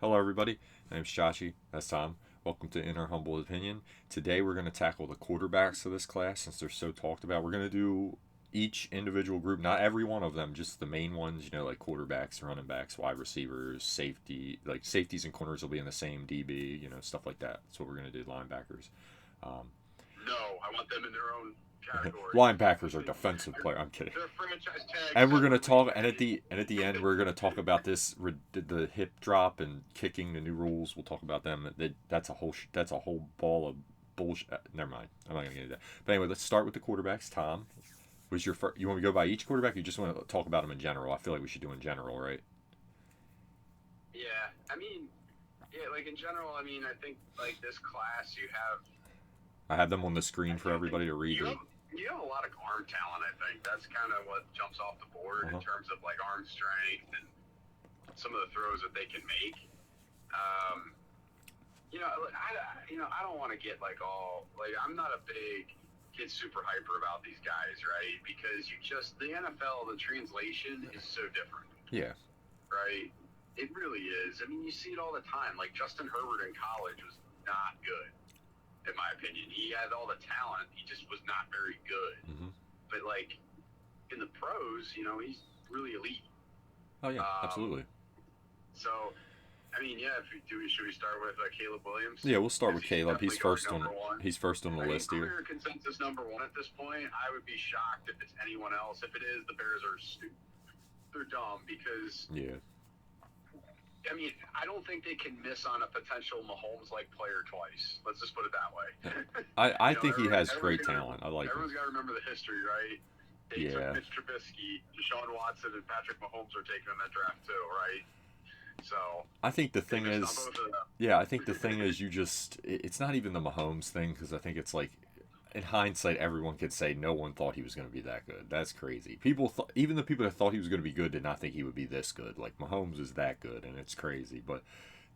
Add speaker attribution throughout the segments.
Speaker 1: Hello, everybody. My name's Chachi. That's Tom. Welcome to In Our Humble Opinion. Today, we're going to tackle the quarterbacks of this class since they're so talked about. We're going to do each individual group, not every one of them, just the main ones, like quarterbacks, running backs, wide receivers, safety. Like safeties and corners will be in the same DB, stuff like that. That's what we're going to do, linebackers. Um,
Speaker 2: No, I want them in their own category.
Speaker 1: Linebackers are defensive player. I'm kidding.
Speaker 2: They're franchise tag
Speaker 1: And we're gonna
Speaker 2: separately,
Speaker 1: talk, and
Speaker 2: okay?
Speaker 1: at the end, we're gonna talk about the hip drop and kicking, the new rules. We'll talk about them. That's a whole ball of bullshit. Never mind. I'm not gonna get into that. But anyway, let's start with the quarterbacks. Tom, was your first? You want me to go by each quarterback? Or you just want to talk about them in general? I feel like we should do in general, right?
Speaker 2: Yeah, I mean, yeah, like in general, I mean, I think like this class, you have,
Speaker 1: I have them on the screen for
Speaker 2: I think
Speaker 1: everybody to read.
Speaker 2: you have a lot of arm talent. I think that's kind of what jumps off the board in
Speaker 1: Uh-huh.
Speaker 2: terms of like arm strength and some of the throws that they can make. Um, I don't want to get like all like I'm not a big get super hyper about these guys, right? Because the NFL, the translation is so different,
Speaker 1: Yeah.
Speaker 2: right? It really is. I mean, you see it all the time. Like Justin Herbert in college was not good, in my opinion. He had all the talent, he just was not very good.
Speaker 1: Mm-hmm.
Speaker 2: But like in the pros, he's really elite.
Speaker 1: Oh yeah,
Speaker 2: Um,
Speaker 1: absolutely.
Speaker 2: so I mean, yeah. If we do, should we start with Caleb Williams?
Speaker 1: Yeah, we'll start
Speaker 2: Because
Speaker 1: with
Speaker 2: he's
Speaker 1: Caleb.
Speaker 2: definitely going number one.
Speaker 1: He's first on the
Speaker 2: I mean,
Speaker 1: list here.
Speaker 2: clear consensus number one at this point. I would be shocked if it's anyone else. If it is, the Bears are stupid. They're dumb because
Speaker 1: Yeah.
Speaker 2: I mean, I don't think they can miss on a potential Mahomes-like player twice. Let's just put it that way.
Speaker 1: I think he has great
Speaker 2: Everyone's
Speaker 1: talent. I like him.
Speaker 2: everyone's got to remember the history, right? They took
Speaker 1: Yeah.
Speaker 2: Mitch Trubisky, Deshaun Watson, and Patrick Mahomes were taken in that draft too, right? So
Speaker 1: I think the
Speaker 2: they
Speaker 1: thing
Speaker 2: missed on
Speaker 1: is,
Speaker 2: both of them.
Speaker 1: yeah, I think the thing is, it's not even the Mahomes thing because I think it's like, in hindsight, everyone could say no one thought he was going to be that good. That's crazy. Even the people that thought he was going to be good did not think he would be this good. Like Mahomes is that good, and it's crazy. But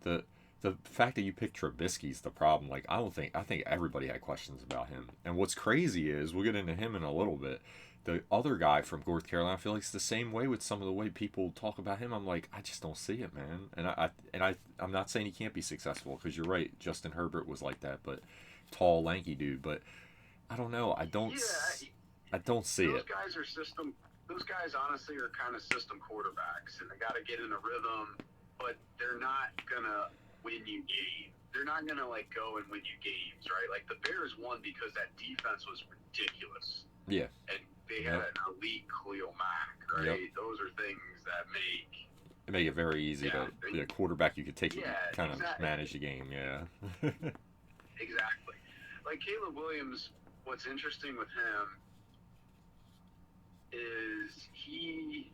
Speaker 1: the the fact that you picked Trubisky's the problem. Like I think everybody had questions about him. And what's crazy is we'll get into him in a little bit. The other guy from North Carolina, I feel like it's the same way with some of the way people talk about him. I'm like, I just don't see it, man. I'm not saying he can't be successful because you're right. Justin Herbert was like that, but tall, lanky dude. But I don't know.
Speaker 2: Yeah,
Speaker 1: I don't see
Speaker 2: those
Speaker 1: it.
Speaker 2: guys are system. Those guys honestly are kind of system quarterbacks, and they got to get in a rhythm. But they're not gonna win you games. They're not gonna like go and win you games, right? Like the Bears won because that defense was ridiculous,
Speaker 1: Yeah.
Speaker 2: and they had
Speaker 1: Yep.
Speaker 2: an elite Khalil Mack,
Speaker 1: Yep.
Speaker 2: right? Those are things that make
Speaker 1: It make it very easy
Speaker 2: yeah,
Speaker 1: to be a quarterback. You could take
Speaker 2: yeah,
Speaker 1: kind of
Speaker 2: exactly,
Speaker 1: manage the game. Yeah.
Speaker 2: exactly. Like Caleb Williams, what's interesting with him is he's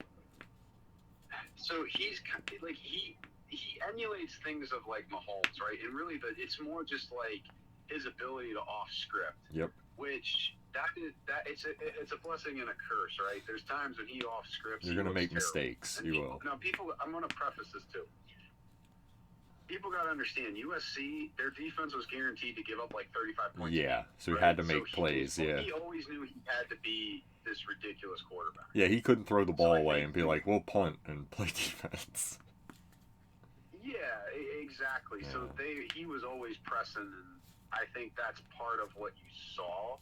Speaker 2: like he emulates things of like Mahomes, right? And really, it's more just like his ability to off script,
Speaker 1: Yep.
Speaker 2: which it's a blessing and a curse, right? There's times when he off scripts,
Speaker 1: You're
Speaker 2: he
Speaker 1: gonna
Speaker 2: looks
Speaker 1: make
Speaker 2: terrible,
Speaker 1: mistakes.
Speaker 2: and
Speaker 1: You will.
Speaker 2: I'm gonna preface this too. People got to understand USC, their defense was guaranteed to give up like 35 points a
Speaker 1: Yeah.
Speaker 2: game,
Speaker 1: So he
Speaker 2: right?
Speaker 1: had to make plays. Yeah.
Speaker 2: He always knew he had to be this ridiculous quarterback.
Speaker 1: Yeah. He couldn't throw the
Speaker 2: So
Speaker 1: ball
Speaker 2: I
Speaker 1: away
Speaker 2: think
Speaker 1: and be like, "We'll punt and play defense."
Speaker 2: yeah, exactly. So
Speaker 1: Yeah.
Speaker 2: he was always pressing, and I think that's part of what you saw.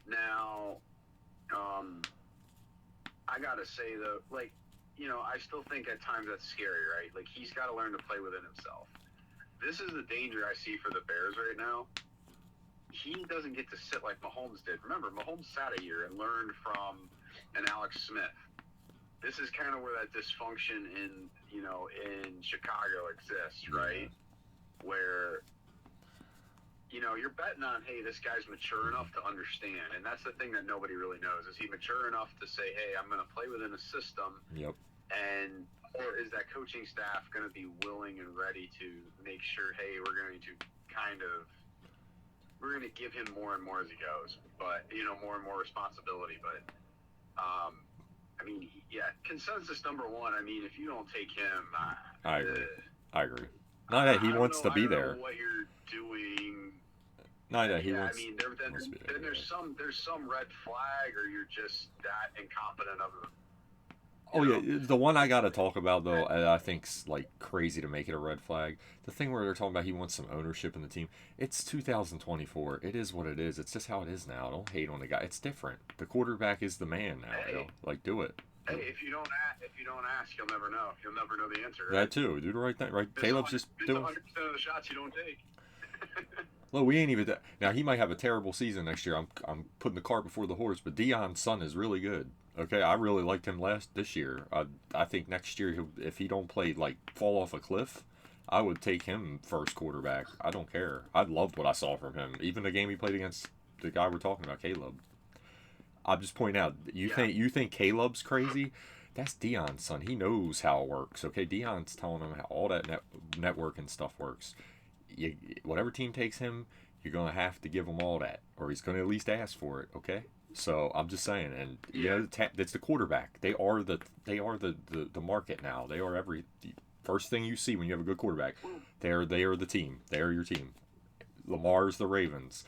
Speaker 2: Now, um, I gotta say though, like, I still think at times that's scary, right? Like he's got to learn to play within himself. This is the danger I see for the Bears right now. He doesn't get to sit like Mahomes did. Remember, Mahomes sat a year and learned from an Alex Smith. This is kind of where that dysfunction in Chicago exists,
Speaker 1: Yeah.
Speaker 2: right? Where you're betting on, hey, this guy's mature enough to understand, and that's the thing that nobody really knows. Is he mature enough to say, hey, I'm going to play within a system,
Speaker 1: Yep.
Speaker 2: and or is that coaching staff going to be willing and ready to make sure, hey, we're going to give him more and more as he goes, but more and more responsibility. But I mean, yeah, consensus number one. I mean, if you don't take him,
Speaker 1: I agree. I agree. Not that he
Speaker 2: I don't
Speaker 1: wants
Speaker 2: know.
Speaker 1: to
Speaker 2: I
Speaker 1: be
Speaker 2: don't know
Speaker 1: there.
Speaker 2: what you're doing.
Speaker 1: Not that he
Speaker 2: Yeah, I
Speaker 1: wants.
Speaker 2: mean,
Speaker 1: Wants to be there.
Speaker 2: then there's some red flag, or you're just that incompetent of a You
Speaker 1: Oh yeah,
Speaker 2: know,
Speaker 1: the one I gotta talk about though, and I think's like crazy to make it a red flag. The thing where they're talking about he wants some ownership in the team. It's 2024. It is what it is. It's just how it is now. Don't hate on the guy. It's different. The quarterback is the man now.
Speaker 2: hey,
Speaker 1: Like do it.
Speaker 2: hey, if you don't ask, you'll never know. You'll never know the answer, right?
Speaker 1: That too. Do the right thing. Right.
Speaker 2: Miss
Speaker 1: Caleb's just
Speaker 2: miss
Speaker 1: doing.
Speaker 2: 100% of the shots you don't take.
Speaker 1: Look, we ain't even. Now he might have a terrible season next year. I'm putting the cart before the horse. But Dion's son is really good. Okay, I really liked him this year. I think next year if he don't play like fall off a cliff, I would take him first quarterback. I don't care. I loved what I saw from him. Even the game he played against the guy we're talking about, Caleb. I'm just pointing out.
Speaker 2: Yeah.
Speaker 1: You think Caleb's crazy? That's Dion's son. He knows how it works. Okay, Dion's telling him how all that network and stuff works. You, whatever team takes him, you're gonna have to give him all that, or he's gonna at least ask for it. Okay. So I'm just saying, and you know, it's the quarterback. They are the market now. They are every first thing you see when you have a good quarterback. They are the team. They are your team. Lamar's the Ravens.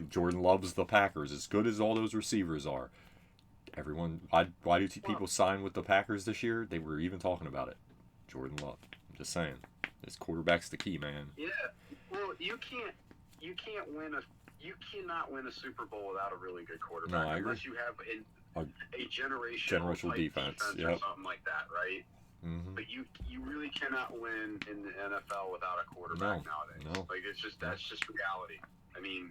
Speaker 1: Jordan Love's the Packers. As good as all those receivers are, everyone. Why do people sign with the Packers this year? They were even talking about it. Jordan Love. I'm just saying, this quarterback's the key, man.
Speaker 2: Yeah. Well, you cannot win a Super Bowl without a really good quarterback.
Speaker 1: No, I agree.
Speaker 2: Unless you have a
Speaker 1: generational
Speaker 2: generational
Speaker 1: defense,
Speaker 2: or
Speaker 1: yep.
Speaker 2: something like that, right?
Speaker 1: Mm-hmm.
Speaker 2: But you really cannot win in the NFL without a quarterback nowadays.
Speaker 1: No.
Speaker 2: Like that's just reality. I mean,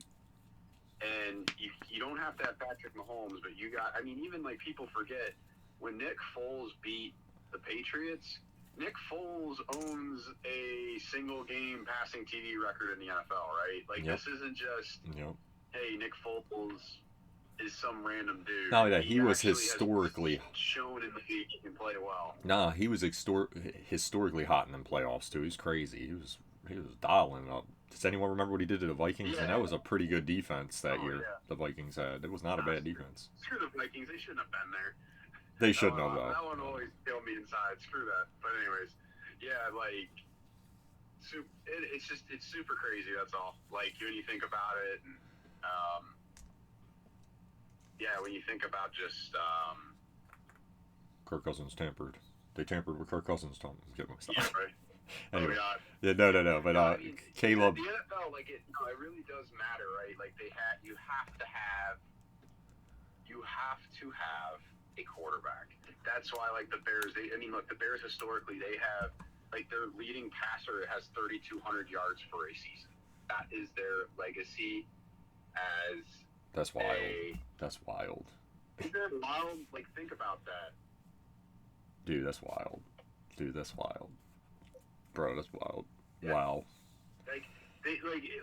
Speaker 2: and you don't have to have Patrick Mahomes, but you got. I mean, even like people forget when Nick Foles beat the Patriots. Nick Foles owns a single game passing TD record in the NFL, right? Like
Speaker 1: Yep.
Speaker 2: this isn't just
Speaker 1: Yep.
Speaker 2: hey, Nick Foles is some random dude.
Speaker 1: Not only that, he was
Speaker 2: actually has
Speaker 1: historically.
Speaker 2: shown in the league he can play well.
Speaker 1: Nah, he was historically hot in the playoffs too. He's crazy. He was dialing up. Does anyone remember what he did to the Vikings?
Speaker 2: Yeah.
Speaker 1: And that was a pretty good defense that year.
Speaker 2: Yeah.
Speaker 1: The Vikings had. It was not a bad defense.
Speaker 2: Screw the Vikings. They shouldn't have been there.
Speaker 1: They shouldn't have
Speaker 2: That
Speaker 1: though.
Speaker 2: one always killed me inside. Screw that. But anyways, yeah, like, it's super crazy. That's all. Like when you think about it, and yeah, when you think about just
Speaker 1: Kirk Cousins tampered. They tampered with Kirk Cousins. Tom, I'm kidding myself.
Speaker 2: yeah, right.
Speaker 1: Anyway.
Speaker 2: Oh,
Speaker 1: yeah, no. But
Speaker 2: I mean,
Speaker 1: Caleb.
Speaker 2: The NFL, like it really does matter, right? Like you have to have a quarterback. That's why, like the Bears, look, the Bears historically they have like their leading passer has 3,200 yards for a season. That is their legacy as.
Speaker 1: That's wild. That's wild.
Speaker 2: Isn't that wild? Like think about that.
Speaker 1: Dude, that's wild. Bro, that's wild.
Speaker 2: Yeah.
Speaker 1: Wow.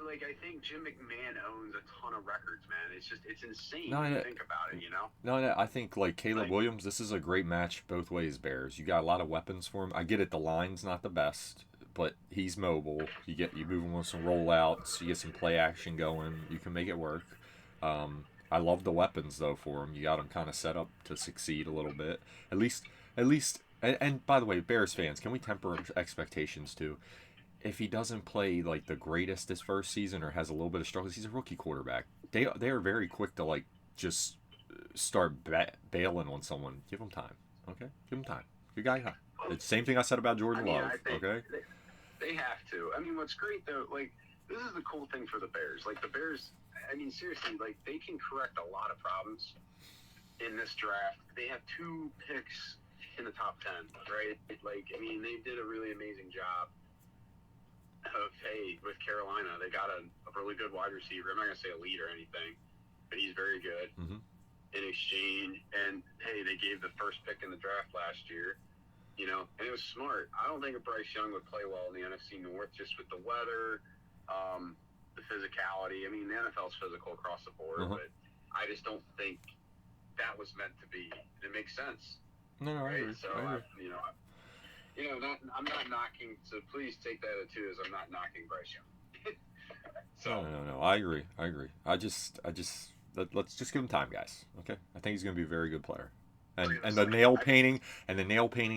Speaker 2: Like I think Jim McMahon owns a ton of records, man. It's insane
Speaker 1: No,
Speaker 2: when
Speaker 1: yeah.
Speaker 2: you think about it, you know?
Speaker 1: No, I think like Caleb
Speaker 2: Like-
Speaker 1: Williams, this is a great match both ways, Bears. You got a lot of weapons for him. I get it, the line's not the best, but he's mobile. You move him with some rollouts, you get some play action going, you can make it work. I love the weapons though for him. You got him kind of set up to succeed a little bit. At least and by the way, Bears fans, can we temper expectations too? If he doesn't play like the greatest this first season or has a little bit of struggles, he's a rookie quarterback. They are very quick to like just start bailing on someone. Give him time, okay? Give him time. Good guy. It's the same thing I said about Jordan Love.
Speaker 2: I think
Speaker 1: Okay.
Speaker 2: They have to. I mean, what's great though, like this is the cool thing for the Bears. Like the Bears, I mean, seriously, like they can correct a lot of problems in this draft. They have 2 picks in the top 10, right? Like, I mean, they did a really amazing job of, hey, with Carolina, they got a really good wide receiver. I'm not going to say elite or anything, but he's very good in exchange. And, hey, they gave the first pick in the draft last year, you know, and it was smart. I don't think Bryce Young would play well in the NFC North just with the weather, the physicality. I mean, the NFL's physical across the board, but I just don't think that was meant to be. It makes sense.
Speaker 1: No, I agree.
Speaker 2: So,
Speaker 1: I agree.
Speaker 2: I'm not knocking. So please take that too as I'm not knocking Bryce Young. So
Speaker 1: No. I agree. Let's just give him time, guys. Okay. I think he's going to be a very good player. And the nail painting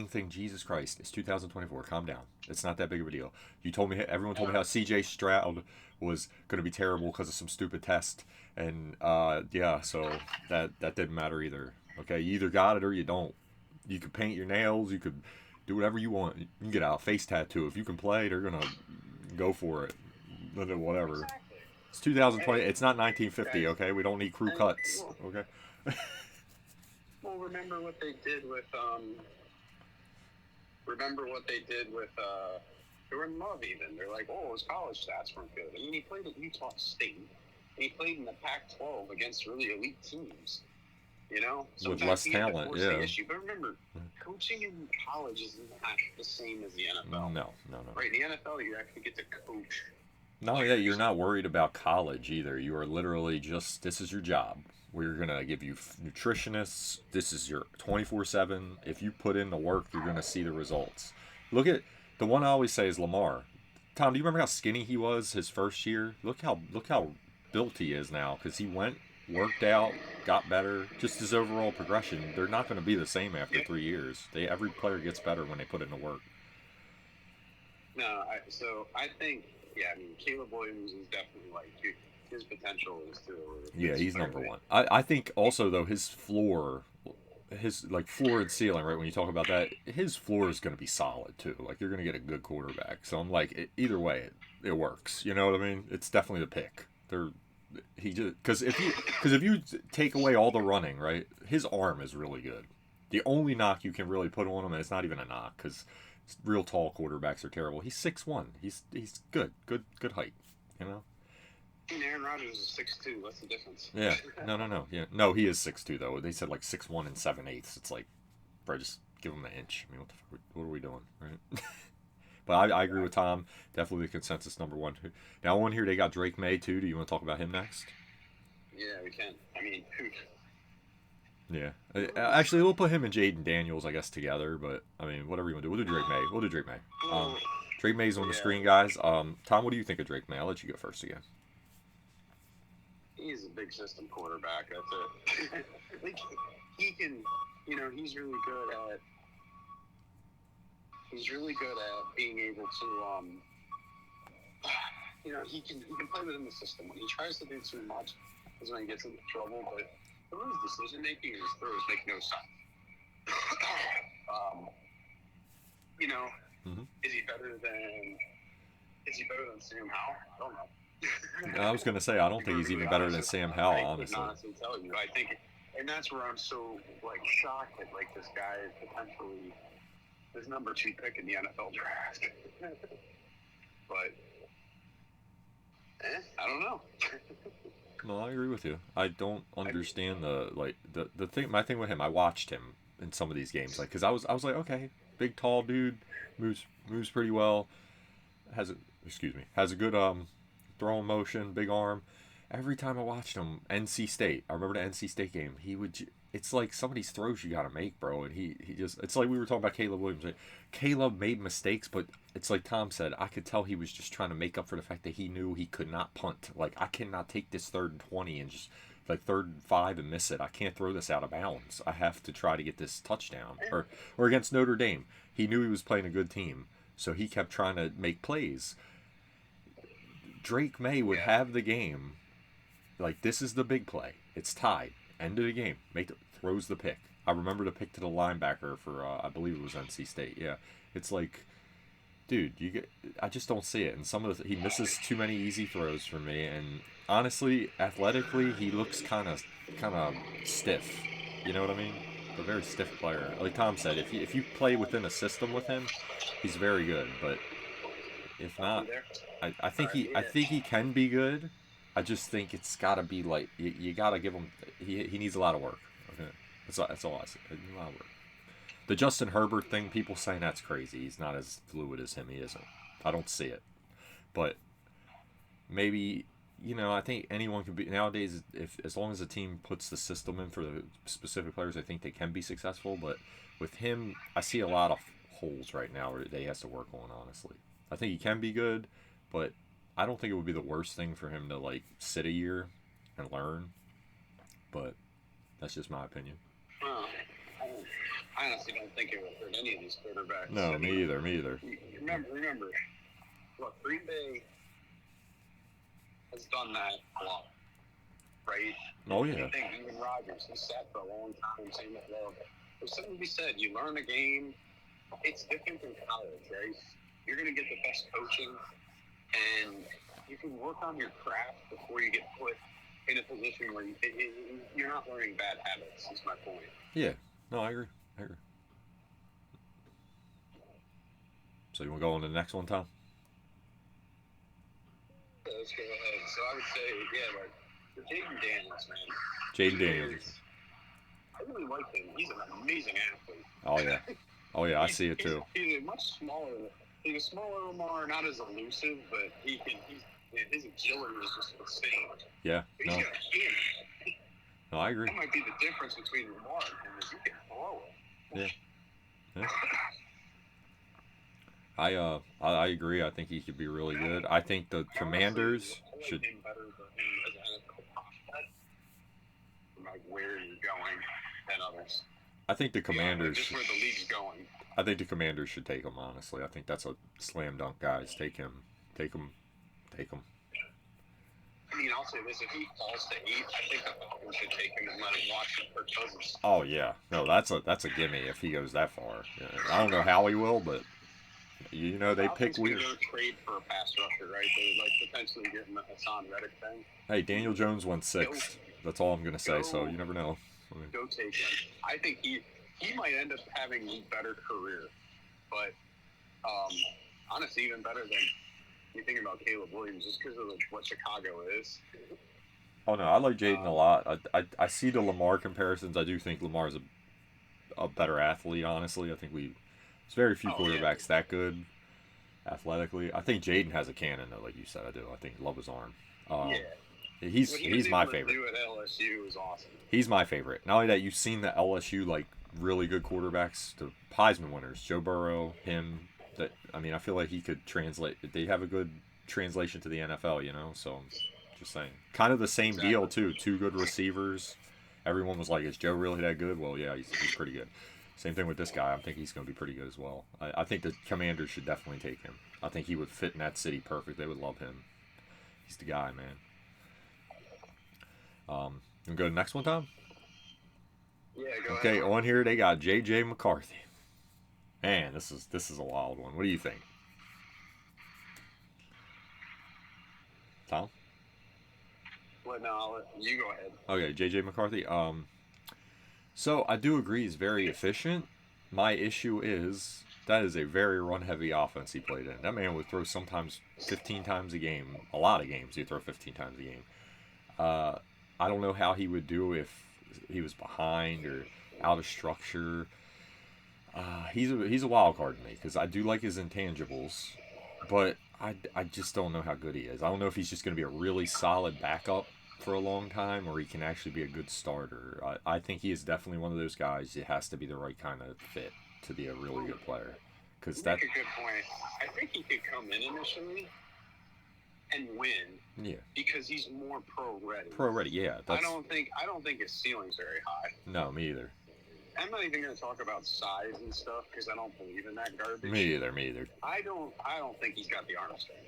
Speaker 1: thing, Jesus Christ, it's 2024. Calm down. It's not that big of a deal. Everyone told me how C.J. Stroud was going to be terrible because of some stupid test, and so that didn't matter either. Okay, you either got it or you don't. You could paint your nails. You could do whatever you want. You can get out a face tattoo. If you can play, they're gonna go for it. Whatever.
Speaker 2: Exactly.
Speaker 1: It's 2020.
Speaker 2: Hey,
Speaker 1: It's not 1950.
Speaker 2: guys,
Speaker 1: Okay, we don't need crew
Speaker 2: and
Speaker 1: cuts. Okay.
Speaker 2: remember what they did with remember what they did with Jordan Love. Even they're like, oh, his college stats weren't good. I mean, he played at Utah State. And he played in the Pac-12 against really elite teams. You know,
Speaker 1: With less
Speaker 2: he had to
Speaker 1: talent,
Speaker 2: force
Speaker 1: yeah.
Speaker 2: the issue. But remember, coaching in college is not the same as the NFL.
Speaker 1: No.
Speaker 2: Right, in the NFL, you actually get to coach.
Speaker 1: Not only that, you're not worried about college either. You are literally just, this is your job. We're going to give you nutritionists. This is your 24/7. If you put in the work, you're going to see the results. Look at, the one I always say is Lamar. Tom, do you remember how skinny he was his first year? Look how built he is now, because he went, worked out, got better. Just his overall progression. They're not going to be the same after 3 years. Every player gets better when they put in the work.
Speaker 2: No, I think, I mean, Caleb Williams is definitely like, his potential is to.
Speaker 1: Yeah, he's number one. I think also though his floor and ceiling, right? When you talk about that, his floor is going to be solid too. Like you're going to get a good quarterback. So I'm like, either way, it works. You know what I mean? It's definitely the pick. Because if you take away all the running, right? His arm is really good. The only knock you can really put on him, and it's not even a knock, because real tall quarterbacks are terrible. He's 6'1". He's good height. You know.
Speaker 2: Aaron Rodgers is 6'2". What's the difference?
Speaker 1: Yeah. No. Yeah. No, he is 6'2", though. They said like 6'1" and 7/8. It's like, bro, just give him an inch. I mean, what are we doing, right? But I agree with Tom. Definitely the consensus number one. Now on here they got Drake May too. Do you want to talk about him next?
Speaker 2: Yeah, we can. I mean,
Speaker 1: yeah. Actually, we'll put him and Jaden Daniels, I guess, together. But I mean, whatever you want to do. We'll do Drake May. Drake May's on the screen, guys. Tom, what do you think of Drake May? I'll let you go first again.
Speaker 2: He's a big system quarterback. That's it. Like he can, he's really good at. He's really good at being able to, he can play within the system. When he tries to do too much, is when he gets into trouble. But some of his decision making and his throws make no sense. Is he better than Sam Howell? I don't know.
Speaker 1: I was gonna say I don't think he's even better than Sam Howell, honestly.
Speaker 2: I honestly tell you, I think, and that's where I'm so shocked that this guy is potentially his number 2 pick in the NFL draft. But I don't know.
Speaker 1: No, I agree with you. I don't understand the thing. My thing with him, I watched him in some of these games, because I was like, okay, big tall dude, moves pretty well, has a good throwing motion, big arm. Every time I watched him, NC State, I remember the NC State game, it's like some of these throws you got to make, bro. And he just, it's like we were talking about Caleb Williams. Caleb made mistakes, but it's like Tom said, I could tell he was just trying to make up for the fact that he knew he could not punt. Like, I cannot take this 3rd and 20 and just, 3rd and 5 and miss it. I can't throw this out of bounds. I have to try to get this touchdown. Or against Notre Dame, he knew he was playing a good team, so he kept trying to make plays. Drake May would have the game. This is the big play. It's tied. End of the game. Throws the pick. I remember the pick to the linebacker for I believe it was NC State. Yeah, it's like, dude, I just don't see it. And he misses too many easy throws for me. And honestly, athletically, he looks kind of stiff. You know what I mean? A very stiff player. Like Tom said, if you play within a system with him, he's very good. But if not, I think he can be good. I just think it's got to be you got to give him. He needs a lot of work. Okay, that's all I say. A lot of work. The Justin Herbert thing, people saying that's crazy. He's not as fluid as him. He isn't. I don't see it. But maybe, I think anyone can be nowadays. As long as a team puts the system in for the specific players, I think they can be successful. But with him, I see a lot of holes right now that he has to work on. Honestly, I think he can be good, but I don't think it would be the worst thing for him to sit a year and learn. But that's just my opinion.
Speaker 2: Well, I honestly don't think it would hurt any of these quarterbacks.
Speaker 1: No, me either.
Speaker 2: Remember, look, Green Bay has done that a lot, right?
Speaker 1: Oh yeah.
Speaker 2: I think even Rodgers, he sat for a long time. Same with Love.
Speaker 3: there's something to be said. You learn the game. It's different than college, right? You're going to get the best coaching, and you can work on your craft before you get put in a position where you're not learning bad habits, is my point.
Speaker 1: Yeah. No, I agree. I agree. So you want to go on to the next one, Tom?
Speaker 3: Yeah, let's go ahead. So I would say, yeah, like, the Jaden Daniels, man.
Speaker 1: Jaden Daniels.
Speaker 3: I really like him. He's an amazing athlete.
Speaker 1: Oh, yeah. Oh, yeah, I see it, too.
Speaker 3: He's a much smaller. He's a smaller Lamar, not as elusive, but his agility is just insane.
Speaker 1: Yeah.
Speaker 3: But he's got a hand.
Speaker 1: No, I agree.
Speaker 3: That might be the difference between Lamar and him, is he can throw it.
Speaker 1: Yeah. I agree. I think he could be really good. I think the Commanders should.
Speaker 3: Him better than him as an NFL prospect. Like where you're going than others.
Speaker 1: I think the Commanders.
Speaker 3: Just where the league's going.
Speaker 1: I think the Commanders should take him. Honestly, I think that's a slam dunk, guys. Take him. Take him. Take him.
Speaker 3: I mean, I'll say this: if he falls to 8, I think the Falcons should take him and let him watch Kirk Cousins.
Speaker 1: Oh yeah, no, that's a gimme if he goes that far. Yeah. I don't know how he will, but you know they pick weird.
Speaker 3: They're trade for a pass rusher, right? They're like potentially getting the Hassan Reddick thing.
Speaker 1: Hey, Daniel Jones went 6th. That's all I'm gonna say. So you never know.
Speaker 3: Go take him. I think he might end up having a better career, but honestly, even better than you think about Caleb Williams, just because of what Chicago is.
Speaker 1: Oh no, I like Jaden a lot. I see the Lamar comparisons. I do think Lamar's a better athlete. Honestly, I think there's very few quarterbacks that good athletically. I think Jaden has a cannon though, like you said. I do. I think love his arm. He's my favorite.
Speaker 3: What he at LSU is awesome.
Speaker 1: He's my favorite. Not only that, you've seen the LSU like really good quarterbacks, the Heisman winners, Joe Burrow, him. That I mean, I feel like he could translate. They have a good translation to the NFL, you know. So, just saying, kind of the same deal too. 2 good receivers. Everyone was like, "Is Joe really that good?" Well, yeah, he's pretty good. Same thing with this guy. I think he's going to be pretty good as well. I think the Commanders should definitely take him. I think he would fit in that city perfect. They would love him. He's the guy, man. You go to the next one, Tom?
Speaker 3: Yeah, go
Speaker 1: okay,
Speaker 3: ahead.
Speaker 1: on here they got J.J. McCarthy. Man, this is a wild one. What do you think, Tom?
Speaker 3: Well, no, I'll let you go ahead.
Speaker 1: Okay, J.J. McCarthy. So I do agree he's very efficient. My issue is that is a very run-heavy offense he played in. That man would throw sometimes 15 times a game. A lot of games he'd throw 15 times a game. I don't know how he would do if he was behind or out of structure. He's a wild card to me because I do like his intangibles, but I just don't know how good he is. I don't know if he's just going to be a really solid backup for a long time or he can actually be a good starter. I think he is definitely one of those guys. It has to be the right kind of fit to be a really good player. Because
Speaker 3: that's a good point. I think he could come in initially and win.
Speaker 1: Yeah.
Speaker 3: Because he's more pro ready.
Speaker 1: Pro ready, yeah.
Speaker 3: I don't think his ceiling's very high.
Speaker 1: No, me either.
Speaker 3: I'm not even going to talk about size and stuff because I don't believe in that garbage.
Speaker 1: Me either.
Speaker 3: I don't think he's got the arm strength.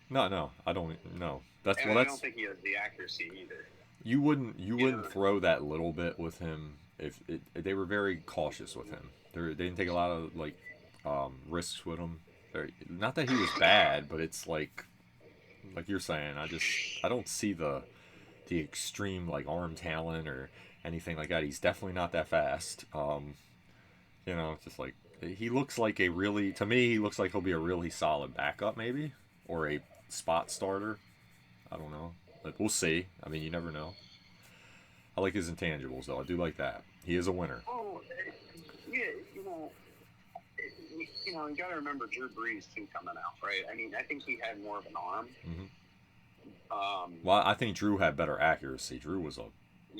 Speaker 1: No, I don't. No,
Speaker 3: I don't think he has the accuracy either.
Speaker 1: You wouldn't throw that little bit with him if they were very cautious with him. They didn't take a lot of risks with him. Not that he was bad, but it's like you're saying. I don't see the extreme like arm talent or anything like that. He's definitely not that fast. Just like he looks like to me he looks like he'll be a really solid backup maybe or a spot starter. I don't know. But we'll see. I mean, you never know. I like his intangibles though. I do like that. He is a winner.
Speaker 3: Oh, yeah, you got to remember Drew Brees too coming out, right? I mean, I think he had more of an arm.
Speaker 1: Mm-hmm. Well, I think Drew had better accuracy. Drew was a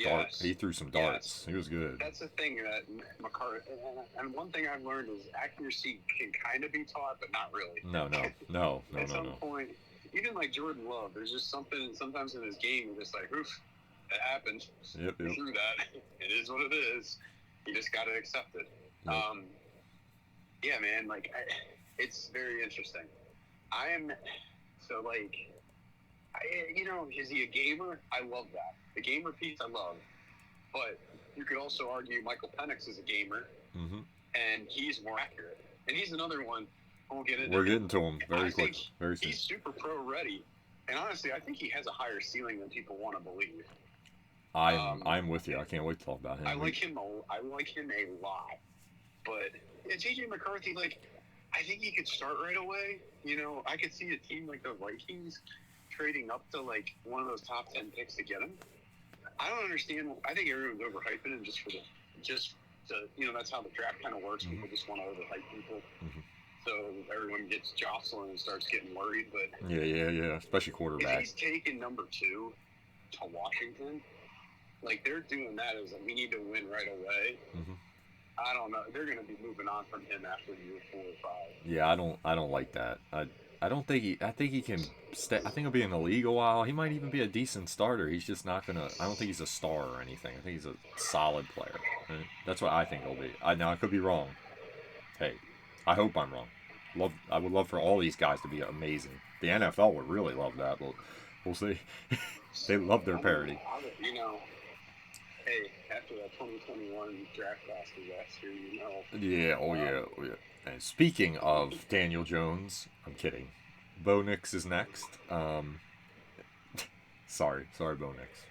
Speaker 1: dart. He threw some darts. He was good.
Speaker 3: That's the thing that McCarthy. And one thing I've learned is accuracy can kind of be taught, but not really.
Speaker 1: No.
Speaker 3: At some point, even like Jordan Love, there's just something sometimes in his game you're just like, oof, that happened.
Speaker 1: Yep.
Speaker 3: He threw that. It is what it is. You just got to accept it.
Speaker 1: Yep.
Speaker 3: Yeah, man. Like, it's very interesting. Is he a gamer? I love that. The gamer piece I love. But you could also argue Michael Penix is a gamer,
Speaker 1: Mm-hmm.
Speaker 3: and he's more accurate. And he's another one. We'll get into.
Speaker 1: We're getting to him very
Speaker 3: I
Speaker 1: quick,
Speaker 3: think
Speaker 1: very soon.
Speaker 3: He's super pro ready, and honestly, I think he has a higher ceiling than people want to believe.
Speaker 1: I'm with you. I can't wait to talk about him.
Speaker 3: I like him a lot, but yeah, JJ McCarthy, like, I think he could start right away. You know, I could see a team like the Vikings trading up to like one of those top 10 picks to get him. I don't understand. I think everyone's overhyping him just to, you know, that's how the draft kind of works.
Speaker 1: Mm-hmm.
Speaker 3: People just want to overhype people.
Speaker 1: Mm-hmm.
Speaker 3: So everyone gets jostled and starts getting worried. But
Speaker 1: Yeah. Especially
Speaker 3: if
Speaker 1: quarterback.
Speaker 3: he's taking number 2 to Washington, like they're doing that as we need to win right away.
Speaker 1: Mm-hmm.
Speaker 3: I don't know. They're going to be moving on from him after year 4 or 5.
Speaker 1: Yeah, I don't like that. I don't think he. I think he can stay. I think he'll be in the league a while. He might even be a decent starter. He's just not gonna. I don't think he's a star or anything. I think he's a solid player. And that's what I think he'll be. Now I could be wrong. Hey, I hope I'm wrong. I would love for all these guys to be amazing. The NFL would really love that, but we'll see. They love their parody.
Speaker 3: You know, hey, after that 2021 draft class disaster, you know.
Speaker 1: Yeah. Oh yeah. And speaking of Daniel Jones, I'm kidding. Bo Nix is next. Sorry, Bo Nix.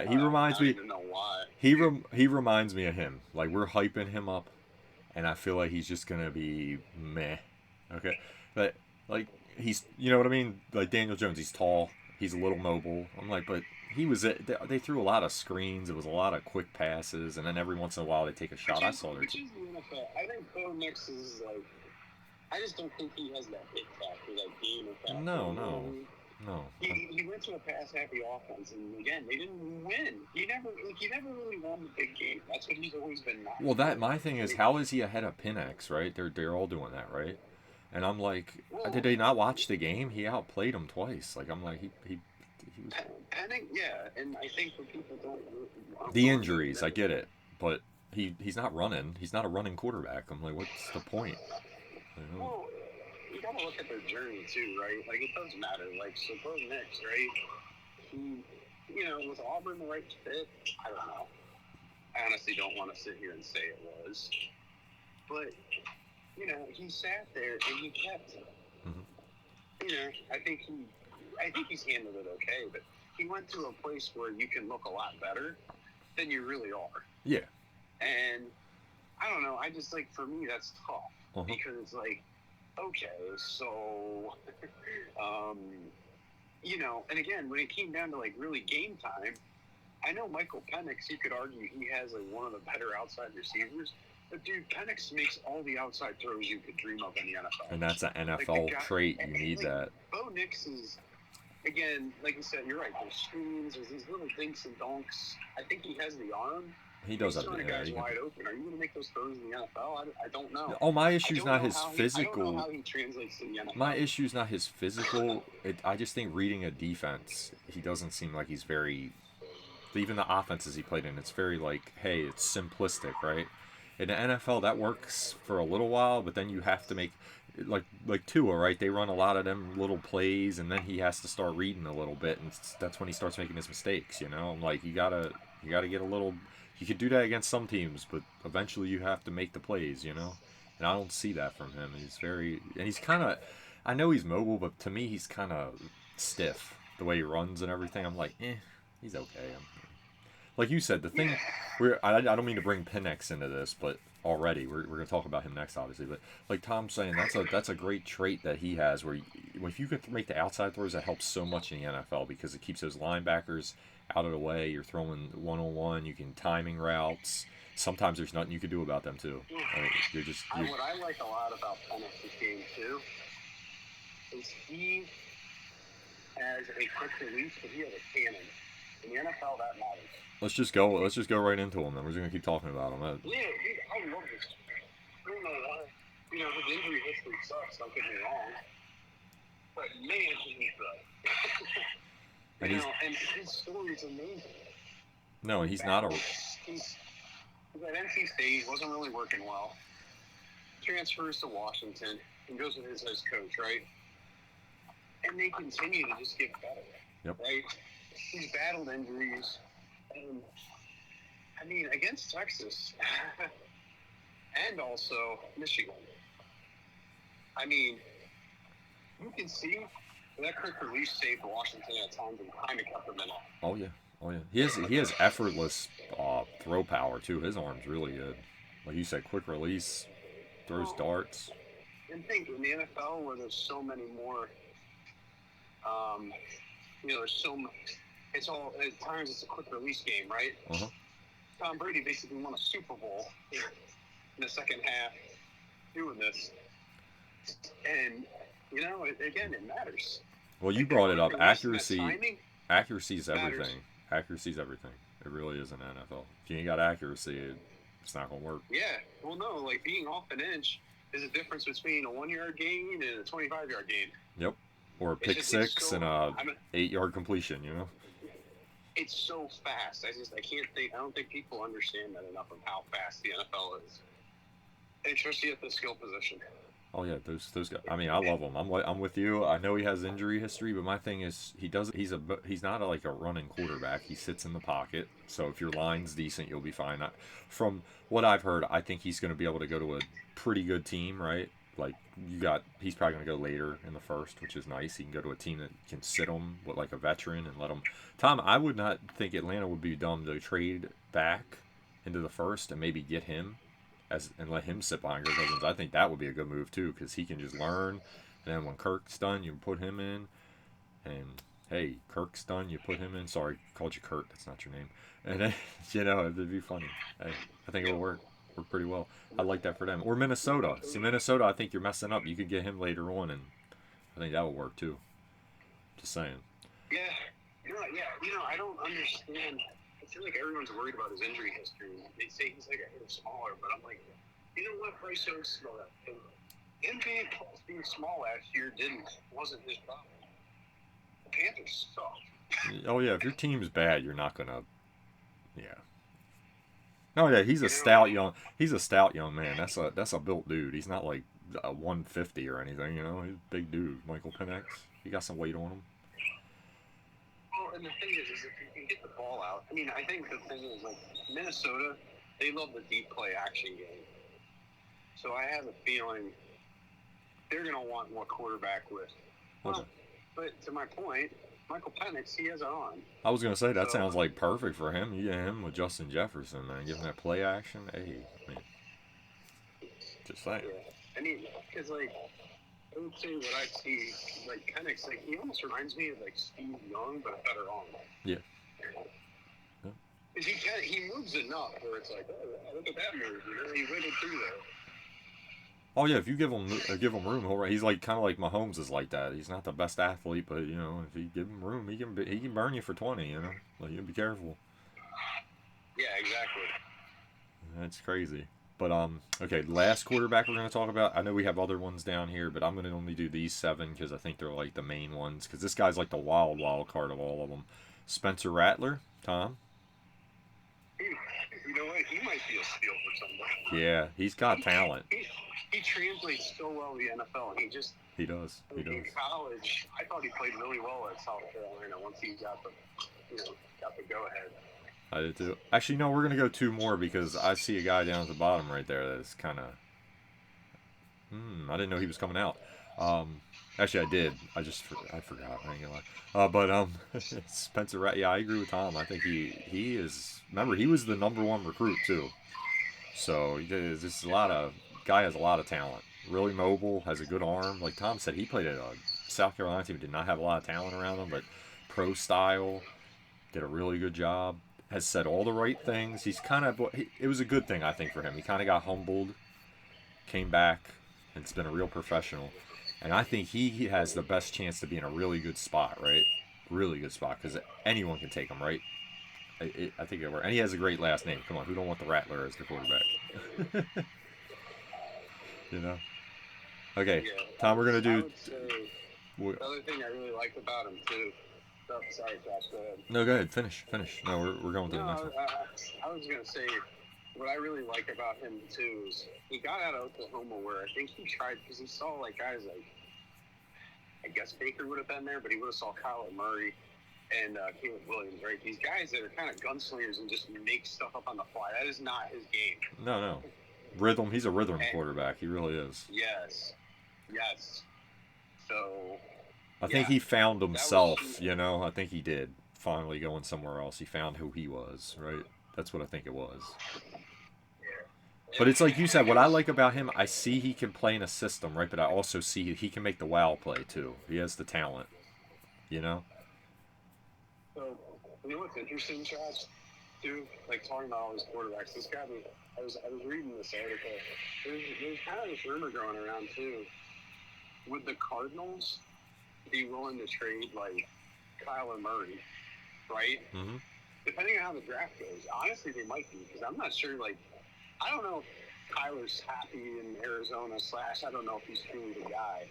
Speaker 1: He reminds me.
Speaker 3: I don't even know why.
Speaker 1: He reminds me of him. Like we're hyping him up, and I feel like he's just gonna be meh. Okay, but like he's, you know what I mean. Like Daniel Jones, he's tall, he's a little mobile. I'm like, but he was. They threw a lot of screens. It was a lot of quick passes, and then every once in a while they take a shot. I saw
Speaker 3: Which is the NFL. I think Bo Nix is like. I just don't think he has that big factor, that game factor.
Speaker 1: No.
Speaker 3: He went to a pass-happy offense, and again, they didn't win. He never really won the big game. That's what he's always been.
Speaker 1: Well, my thing is, how is he ahead of Penix? Right? They're all doing that, right? And I'm like, did they not watch the game? He outplayed him twice. Like I'm like, he was.
Speaker 3: Penix, yeah, and I think when people don't.
Speaker 1: The injuries, I get it, but he's not running. He's not a running quarterback. I'm like, what's the point?
Speaker 3: Well, you gotta look at their journey too, right? Like it does matter. Like so, Bo Nix, right? He, you know, was Auburn the right fit? I don't know. I honestly don't want to sit here and say it was, but you know, he sat there and he kept.
Speaker 1: Mm-hmm.
Speaker 3: You know, I think he's handled it okay, but he went to a place where you can look a lot better than you really are.
Speaker 1: Yeah.
Speaker 3: And I don't know. I just like for me that's tough. Because, like, okay, so, you know, and again, when it came down to, like, really game time, I know Michael Penix, you could argue he has, like, one of the better outside receivers, but, dude, Penix makes all the outside throws you could dream of in the NFL.
Speaker 1: And that's an NFL trait. You need that.
Speaker 3: Bo Nix is, again, like you said, you're right, there's screens, there's these little dinks and donks. I think he has the arm.
Speaker 1: He does have
Speaker 3: guys wide open. Are you going to make those throws in the NFL? I don't know.
Speaker 1: Oh, my issue's not his physical.
Speaker 3: I don't know how he translates to the NFL.
Speaker 1: My issue's not his physical. I just think reading a defense, he doesn't seem like he's very. Even the offenses he played in, it's very like, hey, it's simplistic, right? In the NFL, that works for a little while, but then you have to make, like Tua, right? They run a lot of them little plays, and then he has to start reading a little bit, and that's when he starts making his mistakes. You know, like you gotta get a little. You could do that against some teams, but eventually you have to make the plays, you know? And I don't see that from him. He's kind of, I know he's mobile, but to me he's kind of stiff. The way he runs and everything, I'm like, he's okay. Like you said, the thing, I don't mean to bring Penix into this, but already, we're going to talk about him next, obviously, but like Tom's saying, that's a great trait that he has, where if you can make the outside throws, that helps so much in the NFL, because it keeps those linebackers out of the way. You're throwing one-on-one. You can timing routes. Sometimes there's nothing you can do about them too.
Speaker 3: What I like a lot about Penix's game too is he has a quick release, but he has a cannon. In the NFL, that matters.
Speaker 1: Let's just go right into him. Then we're just gonna keep talking about him.
Speaker 3: I love this. I don't know why. You know, his injury history sucks. Don't get me wrong, but man, he's good. And his story's amazing.
Speaker 1: No, he's not a.
Speaker 3: He's at NC State, wasn't really working well. Transfers to Washington and goes with his coach, right? And they continue to just get better.
Speaker 1: Yep.
Speaker 3: Right? He's battled injuries, and I mean, against Texas and also Michigan. I mean, you can see that quick release saved Washington at times and kind of kept them in it.
Speaker 1: Oh yeah, oh yeah. He has effortless throw power too. His arm's really good. Like you said, quick release, throws darts.
Speaker 3: And think in the NFL where there's so many more, there's so much. It's all at times it's a quick release game, right?
Speaker 1: Uh-huh.
Speaker 3: Tom Brady basically won a Super Bowl in the second half doing this, and again, it matters.
Speaker 1: Well, you brought it up. Accuracy.
Speaker 3: Timing,
Speaker 1: Accuracy's
Speaker 3: matters.
Speaker 1: everything. Accuracy's everything. It really is in the NFL. If you ain't got accuracy, it's not gonna work.
Speaker 3: Yeah, well, no, like being off an inch is a difference between a 1-yard gain and a 25-yard gain.
Speaker 1: Yep. Or a pick six and a 8-yard completion.
Speaker 3: It's so fast. I don't think people understand that enough of how fast the NFL is, especially at the skill position.
Speaker 1: Oh yeah, those guys. I mean, I love him. I'm with you. I know he has injury history, but my thing is he's not like a running quarterback. He sits in the pocket. So if your line's decent, you'll be fine. From what I've heard, I think he's going to be able to go to a pretty good team, right? Like he's probably going to go later in the first, which is nice. He can go to a team that can sit him with like a veteran and let him. Tom, I would not think Atlanta would be dumb to trade back into the first and maybe get him and let him sit behind Kirk Cousins. I think that would be a good move too, because he can just learn. And then when Kirk's done, you put him in. And hey, Kirk's done, you put him in. Sorry, called you Kurt. That's not your name. And then, it'd be funny. Hey, I think it'll work pretty well. I like that for them. Or Minnesota. See, Minnesota, I think you're messing up. You could get him later on, and I think that would work too. Just saying.
Speaker 3: Yeah. I don't understand. I feel like everyone's worried about his injury history. They say he's like a hair smaller, but I'm like, you know what, Bryce Young's small. Him being small last year wasn't his problem. The Panthers suck.
Speaker 1: Oh yeah, if your team's bad, you're not gonna. Yeah. Oh yeah, he's a stout young man. That's a built dude. He's not like a 150 or anything. He's a big dude. Michael Penix. He got some weight on him.
Speaker 3: Well, and the thing is if you can get the ball out. I mean, I think the thing is like Minnesota, they love the deep play action game. So I have a feeling they're gonna want more quarterback with. Well,
Speaker 1: Okay.
Speaker 3: But to my point, Michael Penix, he has an arm.
Speaker 1: I was gonna say that sounds like perfect for him. You get him with Justin Jefferson, man. Give him that play action. Hey, man. Just saying.
Speaker 3: Yeah. I mean, because like I would say what I see, like Penix, like he almost reminds me of like Steve Young, but a better arm.
Speaker 1: Yeah.
Speaker 3: Because he moves enough where it's like, oh, look at that move. He wiggled through there.
Speaker 1: Oh yeah, if you give him room, he's like kind of like Mahomes is like that. He's not the best athlete, but if you give him room, he can burn you for 20. Like you be careful.
Speaker 3: Yeah, exactly.
Speaker 1: That's crazy. But okay, last quarterback we're gonna talk about. I know we have other ones down here, but I'm gonna only do these 7 because I think they're like the main ones. Because this guy's like the wild card of all of them. Spencer Rattler, Tom.
Speaker 3: You know what? He might be a steal for somebody.
Speaker 1: Yeah, he's got talent.
Speaker 3: He translates so well to the NFL, and he does.
Speaker 1: He does.
Speaker 3: In college, I thought he played really well at South Carolina once he got the go ahead.
Speaker 1: I did too. Actually, no, we're gonna go 2 more because I see a guy down at the bottom right there that's kind of. I didn't know he was coming out. Actually, I did. I forgot. I ain't gonna lie. But Spencer Rattler. Yeah, I agree with Tom. I think he is. Remember, he was the #1 recruit too. So there's a lot of. Guy has a lot of talent. Really mobile, has a good arm. Like Tom said, he played at a South Carolina team, did not have a lot of talent around him, but pro style, did a really good job. Has said all the right things. He's it was a good thing, I think, for him. He kind of got humbled, came back, and it's been a real professional. And I think he has the best chance to be in a really good spot, right? Really good spot, because anyone can take him, right? I think it works. And he has a great last name. Come on, who don't want the Rattler as the quarterback? Okay,
Speaker 3: Yeah.
Speaker 1: Tom, we're gonna
Speaker 3: I
Speaker 1: do.
Speaker 3: would say the other thing I really like about him too. Oh, sorry, Josh. Go ahead.
Speaker 1: No, go ahead. Finish. No, we're going to the next one.
Speaker 3: I was gonna say what I really like about him too is he got out of Oklahoma where I think he tried because he saw like guys like I guess Baker would have been there, but he would have saw Kyler Murray and Caleb Williams, right? These guys that are kind of gunslingers and just make stuff up on the fly. That is not his game.
Speaker 1: No. Rhythm. He's a rhythm
Speaker 3: And,
Speaker 1: quarterback. He really is.
Speaker 3: Yes. So.
Speaker 1: I think he found himself. I think he did. Finally going somewhere else. He found who he was. Right. That's what I think it was. But it's like you said, what I like about him, I see he can play in a system, right? But I also see he can make the wow play, too. He has the talent,
Speaker 3: So, what's interesting, Chad, too? Like, talking about all these quarterbacks, this guy, I was reading this article. There's kind of this rumor going around, too. Would the Cardinals be willing to trade, like, Kyler Murray, right?
Speaker 1: Mm-hmm.
Speaker 3: Depending on how the draft goes. Honestly, they might be, because I'm not sure, like, I don't know if Kyler's happy in Arizona / I don't know if he's truly the guy.